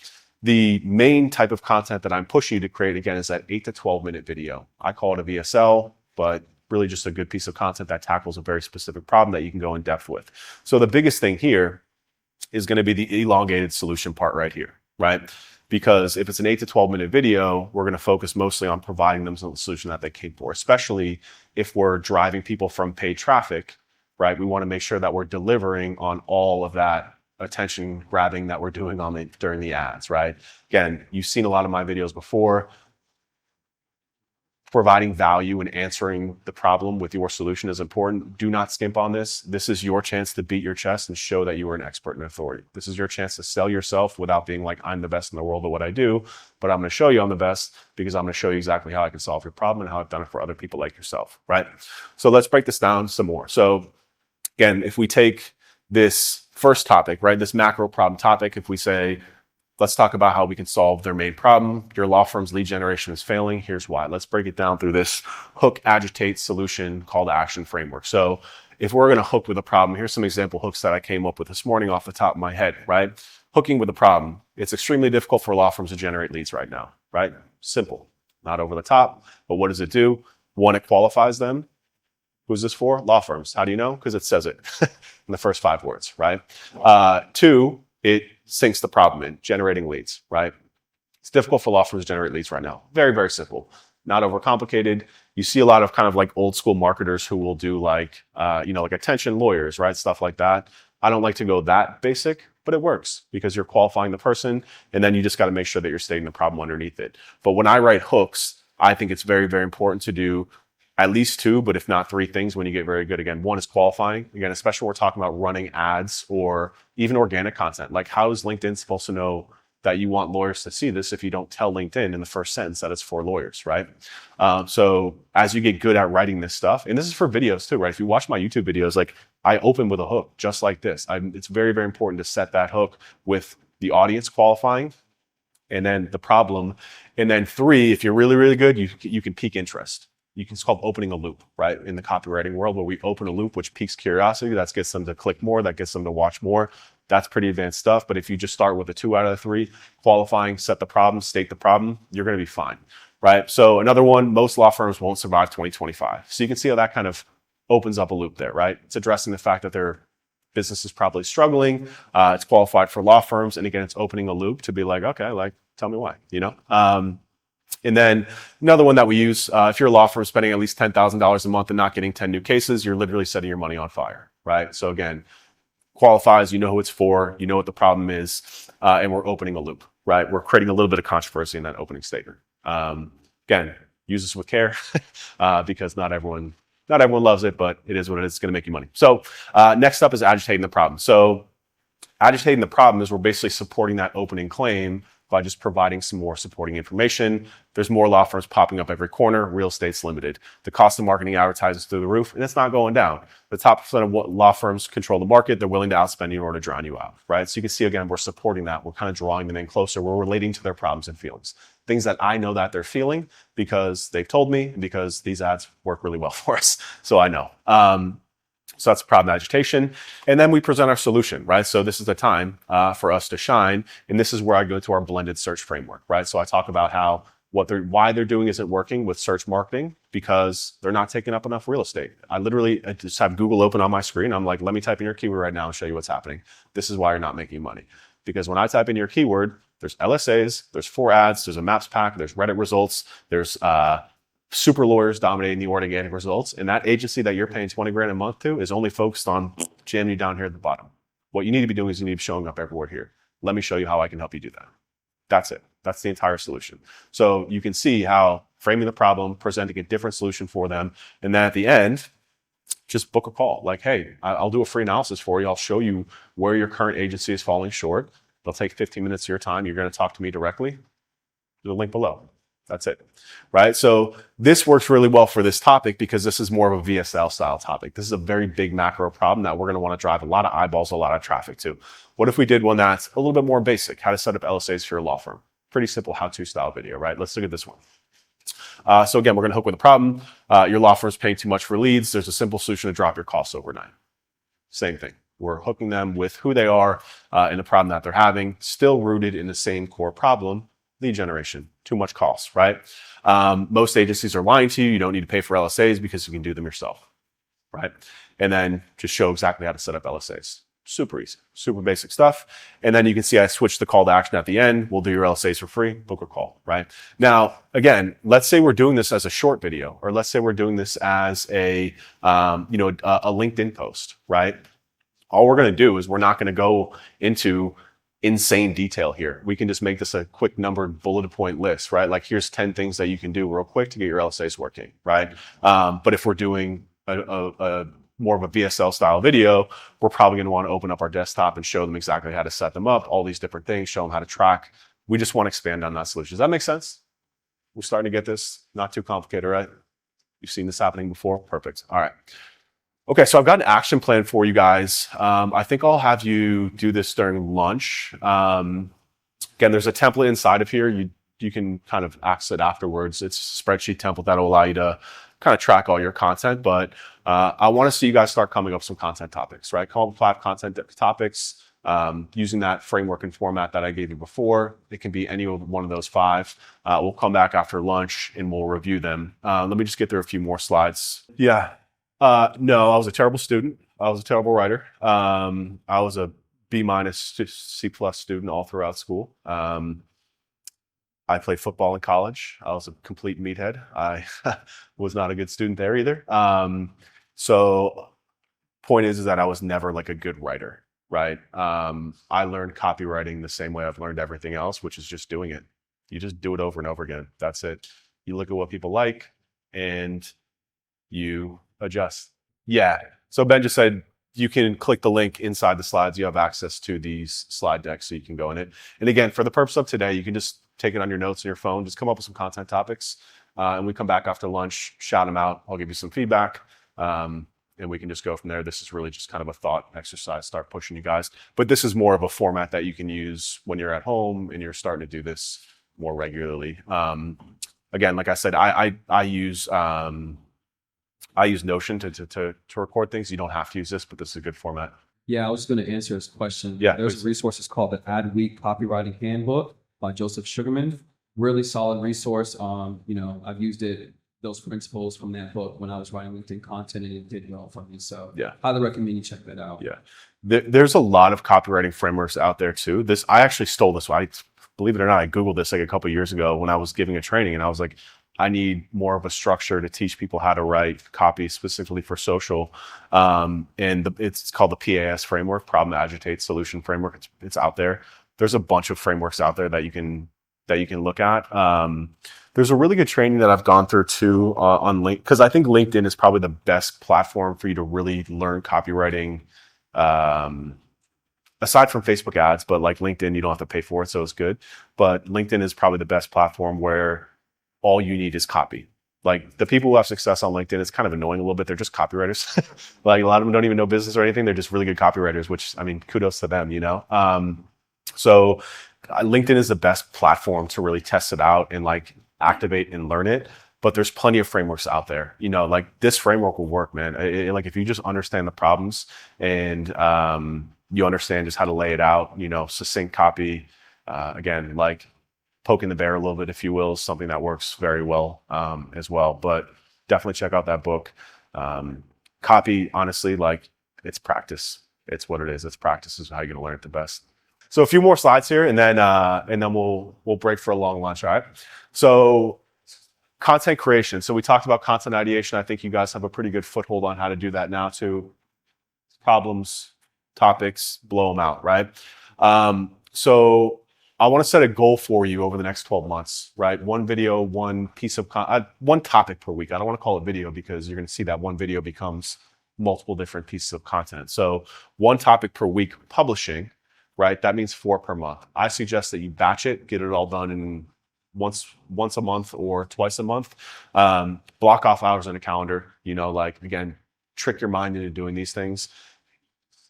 The main type of content that I'm pushing you to create, again, is that 8 to 12 minute video. I call it a VSL, but really just a good piece of content that tackles a very specific problem that you can go in depth with. So the biggest thing here is going to be the elongated solution part right here, right? Because if it's an 8 to 12 minute video, we're going to focus mostly on providing them some solution that they came for, especially if we're driving people from paid traffic, right? We want to make sure that we're delivering on all of that attention grabbing that we're doing during the ads, right? Again, you've seen a lot of my videos before. Providing value and answering the problem with your solution is important. Do not skimp on this. This is your chance to beat your chest and show that you are an expert and authority. This is your chance to sell yourself without being like, I'm the best in the world at what I do, but I'm going to show you I'm the best because I'm going to show you exactly how I can solve your problem and how I've done it for other people like yourself, right? So let's break this down some more. So again, if we take this first topic, right, this macro problem topic, if we say, let's talk about how we can solve their main problem. Your law firm's lead generation is failing. Here's why. Let's break it down through this hook, agitate, solution, call to action framework. So if we're going to hook with a problem, here's some example hooks that I came up with this morning off the top of my head, right? Hooking with a problem. It's extremely difficult for law firms to generate leads right now, right? Simple, not over the top, but what does it do? One, it qualifies them. Who's this for? Law firms. How do you know? Because it says it in the first 5 words, right? Two, it sinks the problem in generating leads, right? It's difficult for law firms to generate leads right now. Very, very simple, not overcomplicated. You see a lot of kind of like old school marketers who will do like, like attention lawyers, right? Stuff like that. I don't like to go that basic, but it works because you're qualifying the person and then you just got to make sure that you're stating the problem underneath it. But when I write hooks, I think it's very, very important to do at least 2, but if not 3 things when you get very good. Again, one is qualifying. Again, especially when we're talking about running ads or even organic content. Like, how is LinkedIn supposed to know that you want lawyers to see this if you don't tell LinkedIn in the first sentence that it's for lawyers, right? So as you get good at writing this stuff, and this is for videos too, right? If you watch my YouTube videos, like I open with a hook just like this. It's very, very important to set that hook with the audience qualifying and then the problem. And then 3, if you're really, really good, you can pique interest. It's called opening a loop, right? In the copywriting world, where we open a loop, which piques curiosity, that gets them to click more, that gets them to watch more. That's pretty advanced stuff. But if you just start with a 2 out of the 3, qualifying, set the problem, state the problem, you're going to be fine, right? So another one, most law firms won't survive 2025. So you can see how that kind of opens up a loop there, right? It's addressing the fact that they're business is probably struggling. It's qualified for law firms. And again, it's opening a loop to be like, okay, like, tell me why, you know? And then another one that we use, if you're a law firm spending at least $10,000 a month and not getting 10 new cases, you're literally setting your money on fire, right? So again, qualifies, you know who it's for, you know what the problem is, and we're opening a loop, right? We're creating a little bit of controversy in that opening statement. Again, use this with care because not everyone loves it, but it is what it is. It's going to make you money. So next up is agitating the problem. So agitating the problem is we're basically supporting that opening claim by just providing some more supporting information. There's more law firms popping up every corner. Real estate's limited. The cost of marketing advertises through the roof, and it's not going down. The top percent of what law firms control the market. They're willing to outspend you in order to drown you out, right? So you can see, again, we're supporting that. We're kind of drawing them in closer. We're relating to their problems and feelings. Things that I know that they're feeling because they've told me, and because these ads work really well for us. So I know. So that's problem agitation. And then we present our solution, right? So this is the time for us to shine. And this is where I go to our blended search framework, right? So I talk about how why they're doing isn't working with search marketing because they're not taking up enough real estate. I just have Google open on my screen. I'm like, let me type in your keyword right now and show you what's happening. This is why you're not making money. Because when I type in your keyword, there's LSAs, there's 4 ads, there's a maps pack, there's Reddit results, there's super lawyers dominating the organic results. And that agency that you're paying 20 grand a month to is only focused on jamming you down here at the bottom. What you need to be doing is you need to be showing up everywhere here. Let me show you how I can help you do that. That's it. That's the entire solution. So you can see how framing the problem, presenting a different solution for them. And then at the end, just book a call. Like, hey, I'll do a free analysis for you. I'll show you where your current agency is falling short. They'll take 15 minutes of your time. You're going to talk to me directly. There's a link below. That's it, right? So this works really well for this topic because this is more of a VSL style topic. This is a very big macro problem that we're going to want to drive a lot of eyeballs, a lot of traffic to. What if we did one that's a little bit more basic? How to set up LSAs for your law firm. Pretty simple how-to style video, right? Let's look at this one. So again, we're going to hook with a problem. Your law firm's paying too much for leads. There's a simple solution to drop your costs overnight. Same thing. We're hooking them with who they are and the problem that they're having, still rooted in the same core problem. Lead generation, too much cost, right? Most agencies are lying to you. You don't need to pay for LSAs because you can do them yourself, right? And then just show exactly how to set up LSAs. Super easy, super basic stuff. And then you can see I switched the call to action at the end. We'll do your LSAs for free, book a call, right? Now, again, let's say we're doing this as a short video, or let's say we're doing this as a LinkedIn post, right? All we're going to do is we're not going to go into insane detail here. We can just make this a quick numbered bullet point list, right? Like here's 10 things that you can do real quick to get your LSAs working, right? But if we're doing a more of a VSL style video, we're probably going to want to open up our desktop and show them exactly how to set them up, all these different things, show them how to track. We just want to expand on that solution. Does that make sense? We're starting to get this not too complicated, right? You've seen this happening before. Perfect. All right. Okay, so I've got an action plan for you guys. I think I'll have you do this during lunch. Again, there's a template inside of here. You can kind of access it afterwards. It's a spreadsheet template that will allow you to kind of track all your content. But I want to see you guys start coming up with some content topics, right? Come up with 5 content topics using that framework and format that I gave you before. It can be any one of those 5. We'll come back after lunch and we'll review them. Let me just get through a few more slides. Yeah. No, I was a terrible student. I was a terrible writer. I was a B- C+ student all throughout school. I played football in college. I was a complete meathead. I was not a good student there either. So point is that I was never like a good writer, right? I learned copywriting the same way I've learned everything else, which is just doing it. You just do it over and over again. That's it. You look at what people like and you adjust. Yeah. So Ben just said you can click the link inside the slides. You have access to these slide decks so you can go in it. And again, for the purpose of today, you can just take it on your notes on your phone, just come up with some content topics. And we come back after lunch, shout them out. I'll give you some feedback. And we can just go from there. This is really just kind of a thought exercise, start pushing you guys. But this is more of a format that you can use when you're at home and you're starting to do this more regularly. Again, like I said, I use Notion to record things. You don't have to use this, but this is a good format. Yeah, I was going to answer his question. Yeah, there's please. a resource. It's called the Adweek Copywriting Handbook by Joseph Sugarman. Really solid resource. I've used it those principles from that book when I was writing LinkedIn content, and it did well for me. So Yeah. highly recommend you check that out. Yeah. There's a lot of copywriting frameworks out there too. I actually stole this one. Believe it or not, I Googled this like a couple of years ago when I was giving a training, and I was like, I need more of a structure to teach people how to write copy specifically for social. It's called the PAS framework, Problem Agitate Solution Framework. It's out there. There's a bunch of frameworks out there that you can look at. There's a really good training that I've gone through too on LinkedIn, because I think LinkedIn is probably the best platform for you to really learn copywriting. Aside from Facebook ads, but like LinkedIn, you don't have to pay for it, so it's good. But LinkedIn is probably the best platform where all you need is copy. Like the people who have success on LinkedIn, it's kind of annoying a little bit. They're just copywriters. Like a lot of them don't even know business or anything. They're just really good copywriters, which, I mean, kudos to them, you know? So LinkedIn is the best platform to really test it out and like activate and learn it. But there's plenty of frameworks out there, you know, like this framework will work, man. Like if you just understand the problems and you understand just how to lay it out, you know, succinct copy, again, like poking the bear a little bit, if you will, is something that works very well as well. But definitely check out that book. Copy, honestly, like it's practice. It's what it is. It's practice is how you're going to learn it the best. So a few more slides here, and then we'll break for a long lunch. All right. So content creation. So we talked about content ideation. I think you guys have a pretty good foothold on how to do that now too. Problems, topics, blow them out, right? So I want to set a goal for you over the next 12 months, right? One video, one piece of one topic per week. I don't want to call it video because you're going to see that one video becomes multiple different pieces of content. So one topic per week publishing, right? That means 4 per month. I suggest that you batch it, get it all done in once a month or twice a month. Block off hours in a calendar, you know, like again, trick your mind into doing these things.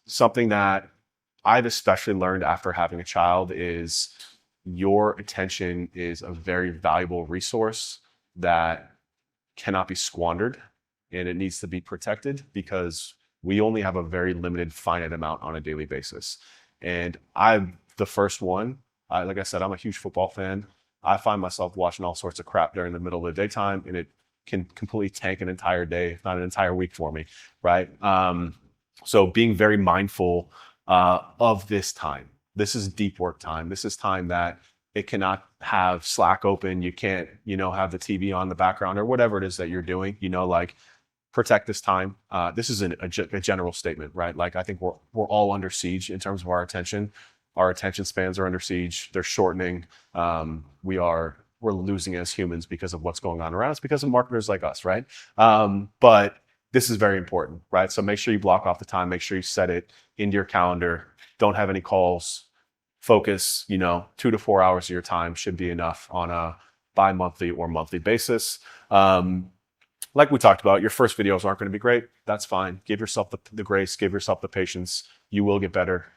Something that I've especially learned after having a child is your attention is a very valuable resource that cannot be squandered, and it needs to be protected because we only have a very limited finite amount on a daily basis. And I'm the first one. Like I said, I'm a huge football fan. I find myself watching all sorts of crap during the middle of the daytime, and it can completely tank an entire day, if not an entire week for me, right? So being very mindful of this time. This is deep work time. This is time that it cannot have Slack open. You can't, you know, have the TV on the background or whatever it is that you're doing, you know, like protect this time. This is a general statement, right? Like I think we're all under siege in terms of our attention. Our attention spans are under siege. They're shortening. We're losing as humans because of what's going on around us, because of marketers like us, right? But this is very important, right? So make sure you block off the time. Make sure you set it into your calendar. Don't have any calls. Focus, you know, 2 to 4 hours of your time should be enough on a bi-monthly or monthly basis. Like we talked about, your first videos aren't going to be great. That's fine. Give yourself the grace. Give yourself the patience. You will get better.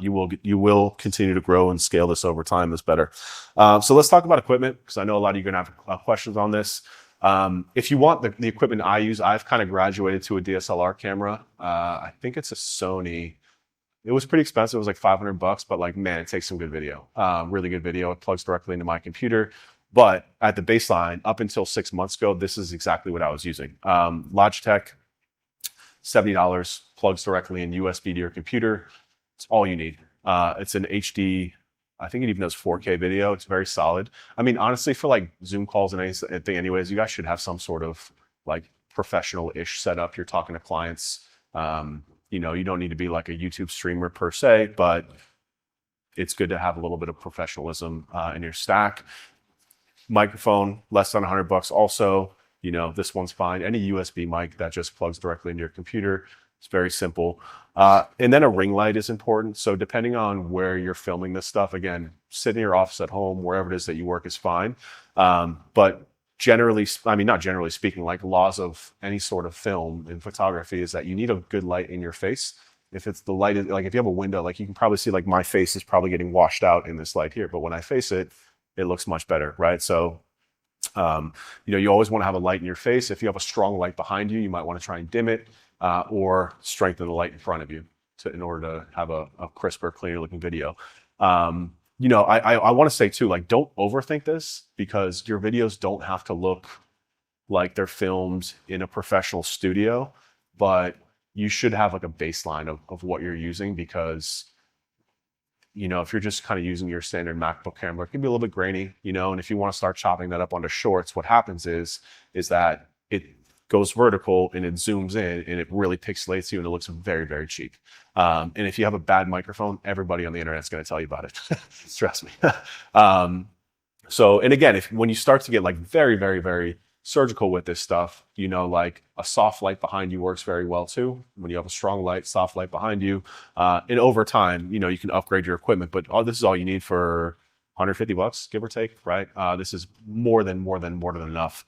You will continue to grow and scale this over time. Is better. So let's talk about equipment, because I know a lot of you are going to have questions on this. If you want the equipment I use, I've kind of graduated to a DSLR camera. I think it's a Sony. It was pretty expensive. It was like $500, but like, man, it takes some good video. Really good video. It plugs directly into my computer. But at the baseline, up until 6 months ago, this is exactly what I was using. Logitech, $70, plugs directly in USB to your computer. It's all you need. It's an HD, I think it even does 4K video. It's very solid. I mean, honestly, for like Zoom calls and anything anyways, you guys should have some sort of like professional-ish setup. You're talking to clients. You know, you don't need to be like a YouTube streamer per se, but it's good to have a little bit of professionalism in your stack. Microphone, less than $100 also. You know, this one's fine. Any USB mic that just plugs directly into your computer. It's very simple. And then a ring light is important. So depending on where you're filming this stuff, again, sit in your office at home, wherever it is that you work is fine. But generally, I mean, not generally speaking, like laws of any sort of film and photography is that you need a good light in your face. If it's the light, like if you have a window, like you can probably see like my face is probably getting washed out in this light here. But when I face it, it looks much better, right? So, you know, you always want to have a light in your face. If you have a strong light behind you, you might want to try and dim it or strengthen the light in front of you in order to have a crisper, cleaner looking video. You know, I want to say too, like, don't overthink this, because your videos don't have to look like they're filmed in a professional studio, but you should have like a baseline of what you're using, because if you're just kind of using your standard MacBook camera, it can be a little bit grainy, and if you want to start chopping that up onto shorts, what happens is that it goes vertical and it zooms in and it really pixelates you and it looks very, very cheap. And if you have a bad microphone, everybody on the internet's going to tell you about it. Trust me. And again, when you start to get like very, very, very surgical with this stuff, like a soft light behind you works very well too. When you have a strong light, soft light behind you, and over time, you can upgrade your equipment, but this is all you need for $150, give or take, right? This is more than enough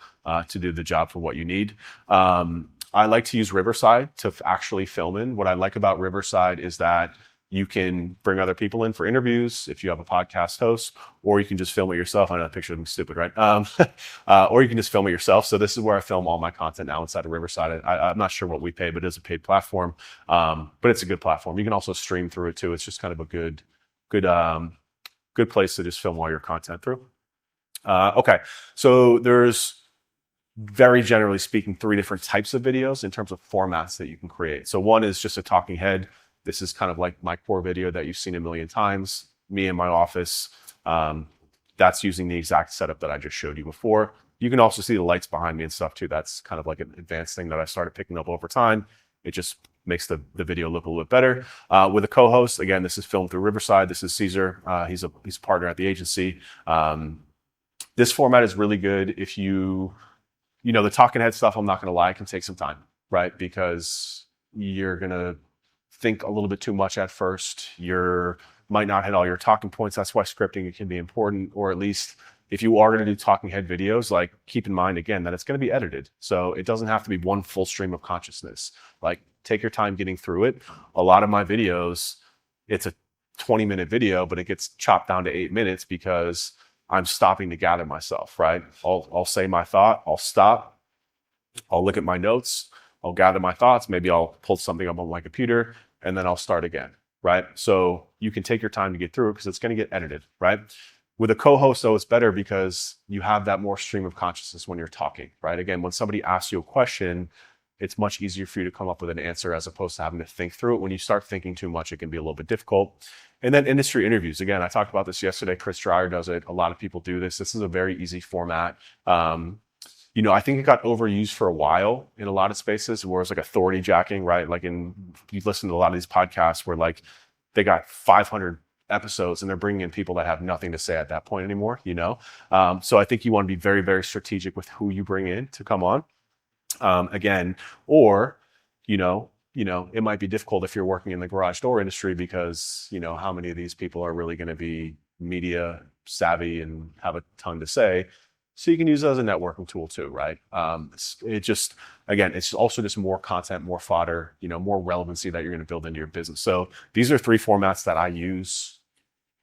to do the job for what you need. I like to use Riverside to actually film in. What I like about Riverside is that you can bring other people in for interviews if you have a podcast host, or you can just film it yourself. I know that picture looks stupid, right? Or you can just film it yourself. So this is where I film all my content now inside of Riverside. I'm not sure what we pay, but it is a paid platform. But it's a good platform. You can also stream through it too. It's just kind of a good place to just film all your content through. Okay, so there's, very generally speaking, 3 different types of videos in terms of formats that you can create. So one is just a talking head. This is kind of like my core video that you've seen a million times, me in my office. That's using the exact setup that I just showed you before. You can also see the lights behind me and stuff too. That's kind of like an advanced thing that I started picking up over time. It just makes the video look a little bit better. With a co-host, again, this is filmed through Riverside. This is Caesar. He's a partner at the agency. This format is really good if the talking head stuff, I'm not going to lie, can take some time, right? Because you're going to think a little bit too much at first. You might not hit all your talking points. That's why scripting can be important, or at least if you are going to do talking head videos, like keep in mind again that it's going to be edited. So it doesn't have to be one full stream of consciousness. Like take your time getting through it. A lot of my videos, it's a 20-minute video, but it gets chopped down to 8 minutes because I'm stopping to gather myself, right? I'll say my thought, I'll stop, I'll look at my notes, I'll gather my thoughts, maybe I'll pull something up on my computer, and then I'll start again, right? So you can take your time to get through it because it's going to get edited, right? With a co-host, though, it's better because you have that more stream of consciousness when you're talking, right? Again, when somebody asks you a question, it's much easier for you to come up with an answer as opposed to having to think through it. When you start thinking too much, it can be a little bit difficult. And then industry interviews. Again, I talked about this yesterday. Chris Dreyer does it. A lot of people do this. This is a very easy format. I think it got overused for a while in a lot of spaces where it's like authority jacking, right? Like you listen to a lot of these podcasts where like they got 500 episodes and they're bringing in people that have nothing to say at that point anymore, So I think you want to be very, very strategic with who you bring in to come on. Again, or, it might be difficult if you're working in the garage door industry because, how many of these people are really going to be media savvy and have a ton to say. So you can use it as a networking tool too, right? It's also just more content, more fodder, more relevancy that you're going to build into your business. So these are 3 formats that I use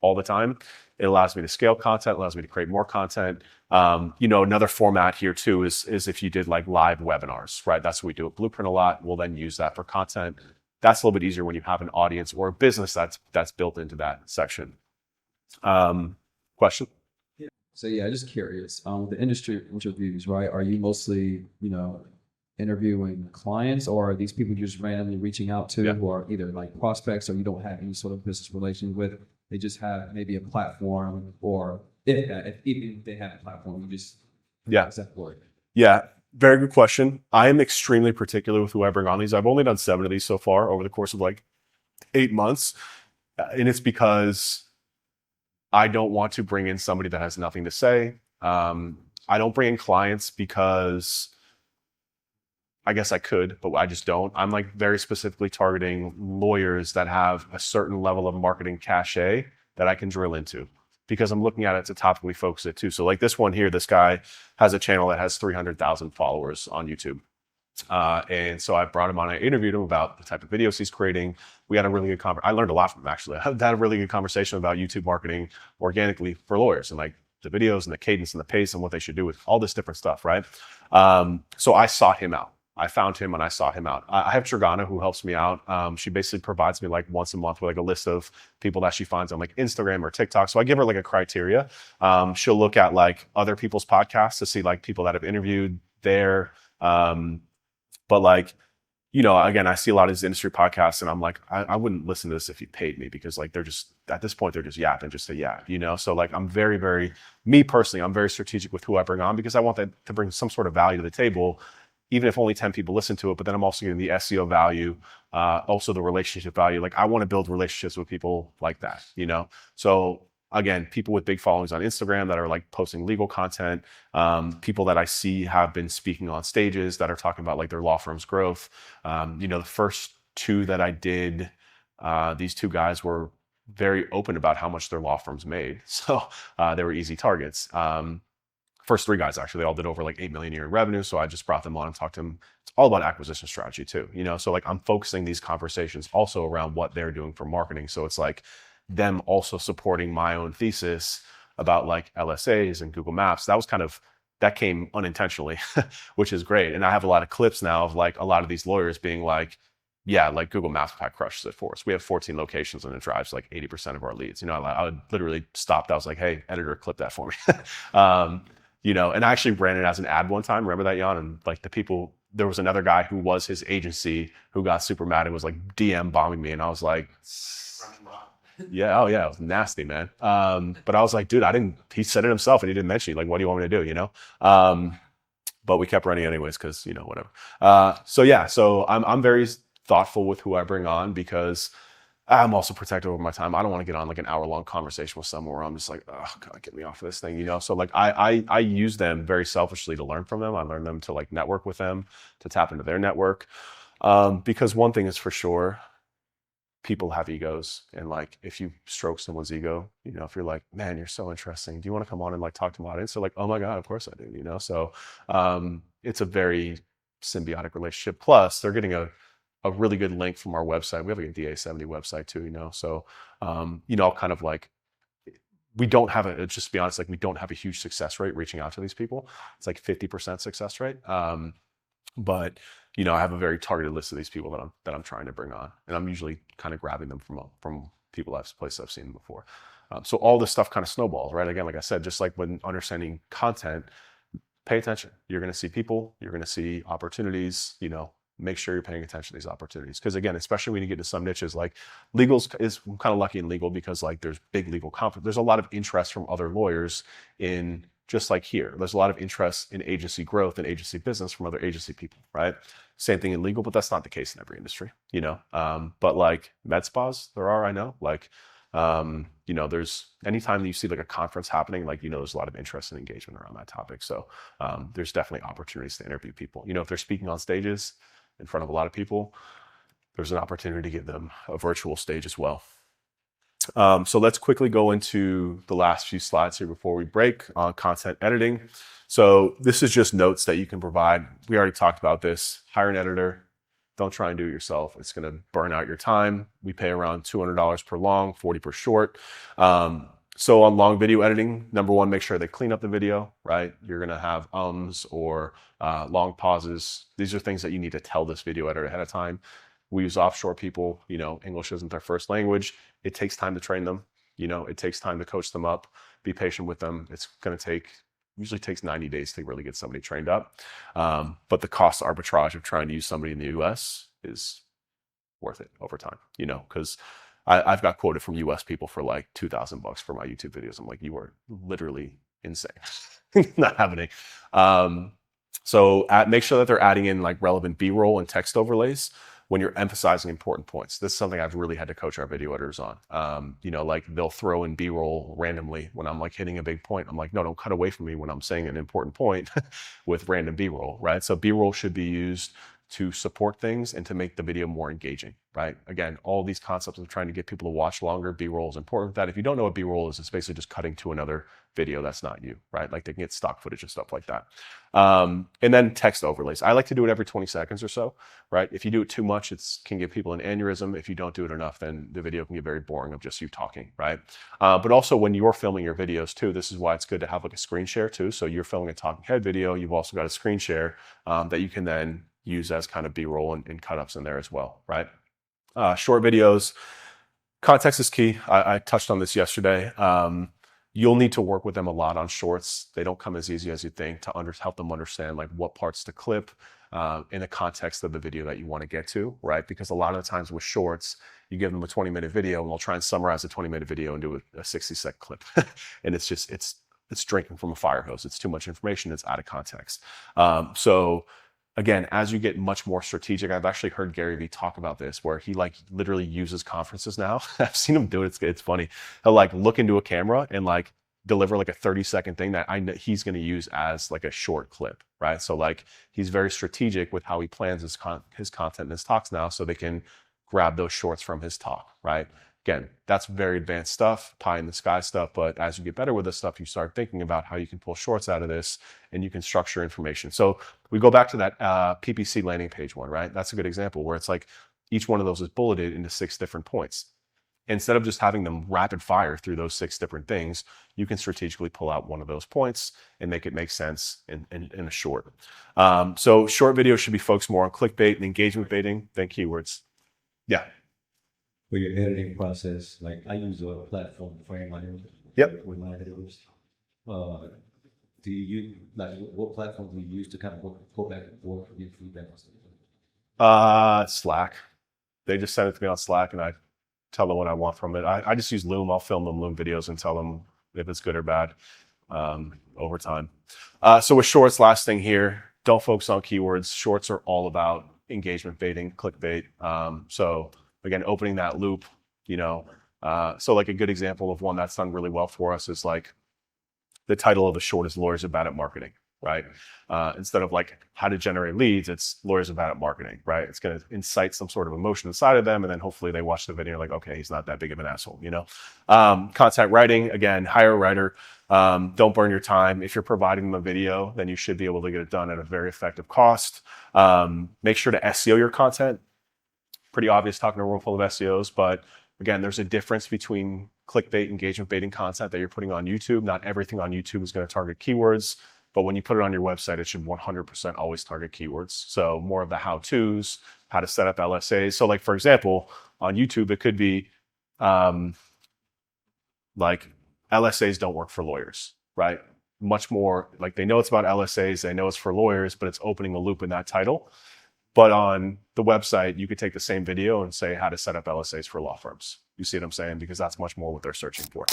all the time. It allows me to scale content, allows me to create more content. Another format here too is if you did like live webinars, right? That's what we do at Blueprint a lot. We'll then use that for content. That's a little bit easier when you have an audience or a business that's built into that section. Question? So yeah, just curious. The industry interviews, right? Are you mostly, interviewing clients, or are these people you're just randomly reaching out to, who are either like prospects or you don't have any sort of business relation with? They just have maybe a platform, or if even they have a platform, you just accept for it. Yeah, very good question. I am extremely particular with who I bring on these. I've only done 7 of these so far over the course of like 8 months, and it's because I don't want to bring in somebody that has nothing to say. I don't bring in clients because I guess I could, but I just don't. I'm like very specifically targeting lawyers that have a certain level of marketing cachet that I can drill into because I'm looking at it to topically focus it too. So like this one here, this guy has a channel that has 300,000 followers on YouTube. And so I brought him on, I interviewed him about the type of videos he's creating. We had a really good conversation. I learned a lot from him, actually. I had a really good conversation about YouTube marketing organically for lawyers and like the videos and the cadence and the pace and what they should do with all this different stuff, right? So I sought him out. I found him and I sought him out. I have Trigana who helps me out. She basically provides me like once a month with like a list of people that she finds on like Instagram or TikTok. So I give her like a criteria. She'll look at like other people's podcasts to see like people that have interviewed there. But like, you know, again, I see a lot of these industry podcasts and I'm like, I wouldn't listen to this if you paid me, because like they're just, at this point, they're just yapping just to yap, you know? So like, I'm very, very, me personally, I'm very strategic with who I bring on, because I want that to bring some sort of value to the table, even if only 10 people listen to it. But then I'm also getting the SEO value, also the relationship value. Like I want to build relationships with people like that, you know? So again, people with big followings on Instagram that are like posting legal content, people that I see have been speaking on stages that are talking about like their law firm's growth. You know, the first two that I did, these two guys were very open about how much their law firms made. So they were easy targets. First three guys, actually, they all did over like 8 million a year in revenue. So I just brought them on and talked to them. It's all about acquisition strategy too, you know? So like I'm focusing these conversations also around what they're doing for marketing. So it's like them also supporting my own thesis about like LSAs and Google Maps. That was kind of, that came unintentionally, which is great. And I have a lot of clips now of like a lot of these lawyers being like, yeah, like Google Maps Pack crushes it for us. We have 14 locations and it drives like 80% of our leads. You know, I would literally stop. I was like, hey, editor, clip that for me. You know, and I actually ran it as an ad one time. Remember that, Jan? And like the people, there was another guy who was his agency who got super mad and was like DM bombing me. And I was like, yeah, oh yeah, it was nasty, man. But I was like, dude, he said it himself and he didn't mention it. Like, what do you want me to do, you know? But we kept running anyways, because, you know, whatever. So yeah, so I'm very thoughtful with who I bring on, because I'm also protective over my time. I don't want to get on like an hour-long conversation with someone where I'm just like, oh God, get me off of this thing, you know? So like I use them very selfishly to learn from them. I learn them to like network with them, to tap into their network. Because one thing is for sure, people have egos. And like, if you stroke someone's ego, you know, if you're like, man, you're so interesting, do you want to come on and like talk to my audience? They're like, oh my God, of course I do, you know? So it's a very symbiotic relationship. Plus they're getting a really good link from our website. We have like a DA70 website too, you know? So, you know, kind of like, we don't have just to be honest, like we don't have a huge success rate reaching out to these people. It's like 50% success rate. But you know, I have a very targeted list of these people that I'm trying to bring on, and I'm usually kind of grabbing them from places I've seen them before. So all this stuff kind of snowballs, right? Again, like I said, just like when understanding content, pay attention. You're going to see people, you're going to see opportunities, you know, make sure you're paying attention to these opportunities. Because again, especially when you get into some niches, like I'm kind of lucky in legal, because like there's big legal conference. There's a lot of interest from other lawyers in, just like here, there's a lot of interest in agency growth and agency business from other agency people, right? Same thing in legal, but that's not the case in every industry, you know? But like med spas, there are, I know, like, you know, there's anytime that you see like a conference happening, like, you know, there's a lot of interest and engagement around that topic. So there's definitely opportunities to interview people. You know, if they're speaking on stages in front of a lot of people, there's an opportunity to give them a virtual stage as well. So let's quickly go into the last few slides here before we break on content editing. So this is just notes that you can provide. We already talked about this. Hire an editor. Don't try and do it yourself. It's going to burn out your time. We pay around $200 per long, 40 per short. So on long video editing, number one, make sure they clean up the video, right? You're going to have ums or long pauses. These are things that you need to tell this video editor ahead of time. We use offshore people, you know, English isn't their first language. It takes time to train them. You know, it takes time to coach them up, be patient with them. It's going to usually takes 90 days to really get somebody trained up. But the cost arbitrage of trying to use somebody in the US is worth it over time, you know, because I've got quoted from US people for like $2,000 for my YouTube videos. I'm like, you are literally insane. Not happening. So make sure that they're adding in like relevant B-roll and text overlays when you're emphasizing important points. This is something I've really had to coach our video editors on. You know, like they'll throw in B-roll randomly when I'm like hitting a big point. I'm like, no, don't cut away from me when I'm saying an important point with random B-roll, right? So B-roll should be used to support things and to make the video more engaging, right? Again, all these concepts of trying to get people to watch longer, B-roll is important. That if you don't know what B-roll is, it's basically just cutting to another video that's not you, right? Like they can get stock footage and stuff like that. And then text overlays. I like to do it every 20 seconds or so, right? If you do it too much, it can give people an aneurysm. If you don't do it enough, then the video can get very boring of just you talking, right? But also when you're filming your videos too, this is why it's good to have like a screen share too. So you're filming a talking head video, you've also got a screen share that you can then use as kind of B-roll and cut-ups in there as well, right? Short videos, context is key. I touched on this yesterday. You'll need to work with them a lot on shorts. They don't come as easy as you think to help them understand like what parts to clip in the context of the video that you want to get to, right? Because a lot of the times with shorts, you give them a 20-minute video and they'll try and summarize a 20-minute video and do a 60-second clip. And it's drinking from a fire hose. It's too much information. It's out of context. So again, as you get much more strategic, I've actually heard Gary Vee talk about this, where he like literally uses conferences now. I've seen him do it. It's funny. He'll like look into a camera and like deliver like a 30-second thing that I know he's going to use as like a short clip, right? So like he's very strategic with how he plans his content and his talks now, so they can grab those shorts from his talk, right? Again, that's very advanced stuff, pie in the sky stuff. But as you get better with this stuff, you start thinking about how you can pull shorts out of this and you can structure information. So we go back to that PPC landing page one, right? That's a good example where it's like each one of those is bulleted into 6 different points. Instead of just having them rapid fire through those 6 different things, you can strategically pull out one of those points and make it make sense in a short. So short videos should be focused more on clickbait and engagement baiting than keywords. Yeah. For your editing process, like I use a platform for my Yep. with my videos. Do you like what platform do you use to kind of go back and forth and get feedback and stuff? Slack. They just send it to me on Slack and I tell them what I want from it. I just use Loom. I'll film them Loom videos and tell them if it's good or bad over time. So with shorts, last thing here, don't focus on keywords. Shorts are all about engagement baiting, clickbait. So again, opening that loop, so like a good example of one that's done really well for us is like the title of the short is Lawyers Are Bad at Marketing, right? Instead of like how to generate leads, it's Lawyers Are Bad at Marketing, right? It's going to incite some sort of emotion inside of them. And then hopefully they watch the video like, okay, he's not that big of an asshole, Content writing, again, hire a writer. Don't burn your time. If you're providing them a video, then you should be able to get it done at a very effective cost. Make sure to SEO your content. Pretty obvious talking to a world full of SEOs, but again, there's a difference between clickbait, engagement baiting content that you're putting on YouTube. Not everything on YouTube is going to target keywords, but when you put it on your website, it should 100% always target keywords. So more of the how-tos, how to set up LSAs. So like, for example, on YouTube, it could be like LSAs don't work for lawyers, right? Much more like they know it's about LSAs, they know it's for lawyers, but it's opening a loop in that title. But on the website, you could take the same video and say how to set up LSAs for law firms. You see what I'm saying? Because that's much more what they're searching for.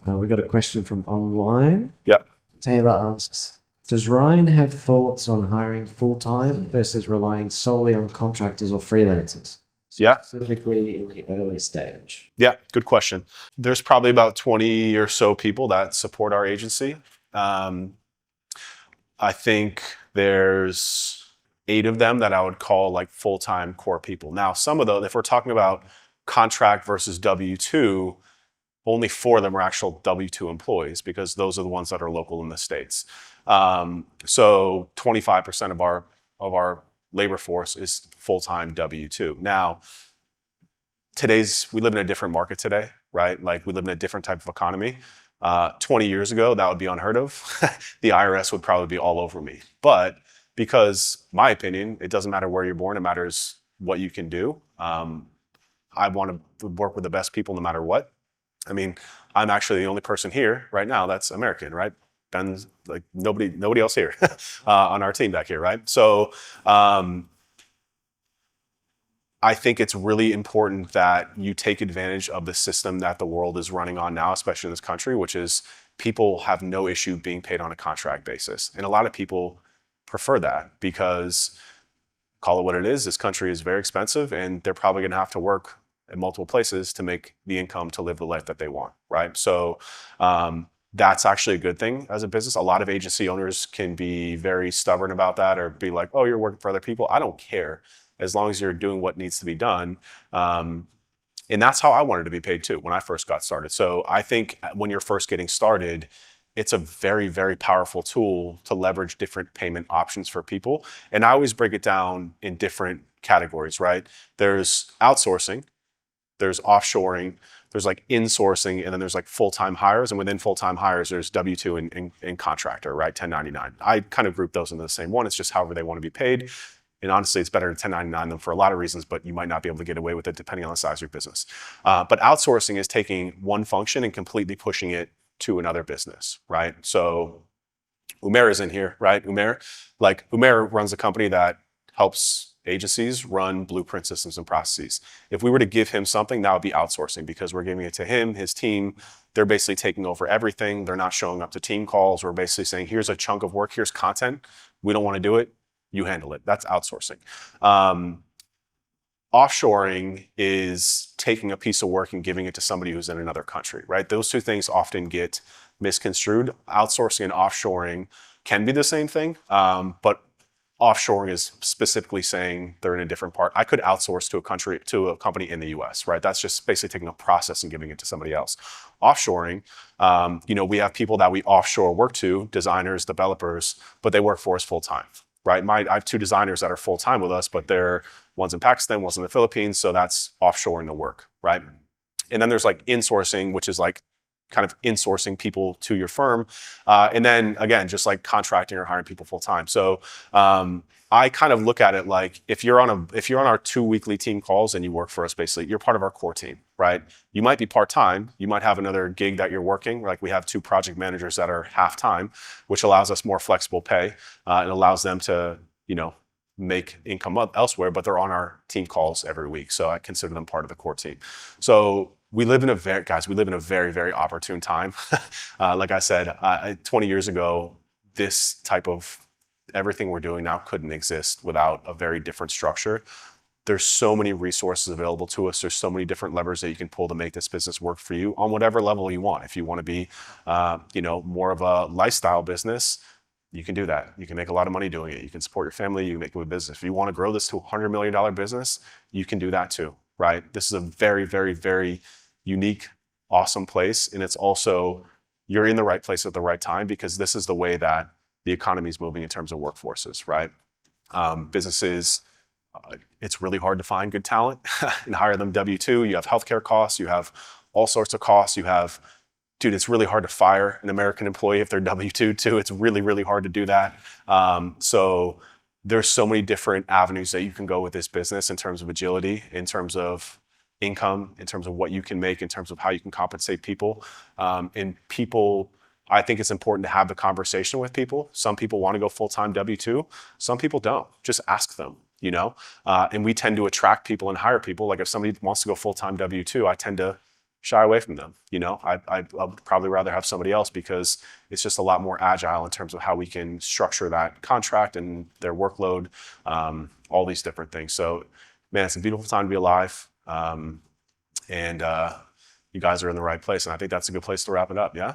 We got a question from online. Yep. Taylor asks, does Ryan have thoughts on hiring full-time versus relying solely on contractors or freelancers? Yeah. Specifically in the early stage. Yeah, good question. There's probably about 20 or so people that support our agency. I think there's 8 of them that I would call like full-time core people. Now, some of those, if we're talking about contract versus W-2, only 4 of them are actual W-2 employees because those are the ones that are local in the States. So 25% of our labor force is full-time W-2. Now, we live in a different market today, right? Like we live in a different type of economy. 20 years ago, that would be unheard of. The IRS would probably be all over me. But because my opinion, it doesn't matter where you're born, it matters what you can do. I want to work with the best people no matter what. I mean, I'm actually the only person here right now that's American, right? Ben's like nobody else here on our team back here, right? So I think it's really important that you take advantage of the system that the world is running on now, especially in this country, which is people have no issue being paid on a contract basis. And a lot of people prefer that because, call it what it is, this country is very expensive and they're probably going to have to work in multiple places to make the income to live the life that they want, right? So that's actually a good thing as a business. A lot of agency owners can be very stubborn about that or be like, oh, you're working for other people. I don't care as long as you're doing what needs to be done. And that's how I wanted to be paid too when I first got started. So I think when you're first getting started, it's a very, very powerful tool to leverage different payment options for people. And I always break it down in different categories, right? There's outsourcing, there's offshoring, there's like insourcing, and then there's like full-time hires. And within full-time hires, there's W-2 and contractor, right? 1099. I kind of group those into the same one. It's just however they want to be paid. And honestly, it's better to 1099 them for a lot of reasons, but you might not be able to get away with it depending on the size of your business. But outsourcing is taking one function and completely pushing it to another business, right? So Umair is in here, right? Umair runs a company that helps agencies run blueprint systems and processes. If we were to give him something, that would be outsourcing, because we're giving it to him, his team. They're basically taking over everything. They're not showing up to team calls. We're basically saying, here's a chunk of work, here's content. We don't want to do it. You handle it. That's outsourcing. Offshoring is taking a piece of work and giving it to somebody who's in another country, right? Those two things often get misconstrued. Outsourcing and offshoring can be the same thing, but offshoring is specifically saying they're in a different part. I could outsource to a company in the US, right? That's just basically taking a process and giving it to somebody else. Offshoring, we have people that we offshore work to, designers, developers, but they work for us full time, right? I have 2 designers that are full time with us, but one's in Pakistan, one's in the Philippines, so that's offshoring the work, right? And then there's like insourcing, which is like kind of insourcing people to your firm. And then again, just like contracting or hiring people full time. So I kind of look at it like, if you're on our 2 weekly team calls and you work for us, basically, you're part of our core team, right? You might be part-time. You might have another gig that you're working. Like we have 2 project managers that are half-time, which allows us more flexible pay and allows them to, make income elsewhere, but they're on our team calls every week. So I consider them part of the core team. So we live in a very, very opportune time. Like I said, 20 years ago, this type of everything we're doing now couldn't exist without a very different structure. There's so many resources available to us. There's so many different levers that you can pull to make this business work for you on whatever level you want. If you want to be, more of a lifestyle business, you can do that. You can make a lot of money doing it. You can support your family. You can make it a business. If you want to grow this to $100 million business, you can do that too, right? This is a very, very, very unique, awesome place. And it's also, you're in the right place at the right time, because this is the way that the economy is moving in terms of workforces, right? Businesses, it's really hard to find good talent and hire them W-2. You have healthcare costs. You have all sorts of costs. It's really hard to fire an American employee if they're W-2 too. It's really, really hard to do that. So there's so many different avenues that you can go with this business in terms of agility, in terms of income, in terms of what you can make, in terms of how you can compensate people. And people, I think it's important to have the conversation with people. Some people want to go full-time W-2. Some people don't. Just ask them, and we tend to attract people and hire people. Like if somebody wants to go full-time W-2, I tend to shy away from them. I'd probably rather have somebody else, because it's just a lot more agile in terms of how we can structure that contract and their workload, all these different things. So, man, it's a beautiful time to be alive. And you guys are in the right place. And I think that's a good place to wrap it up. Yeah.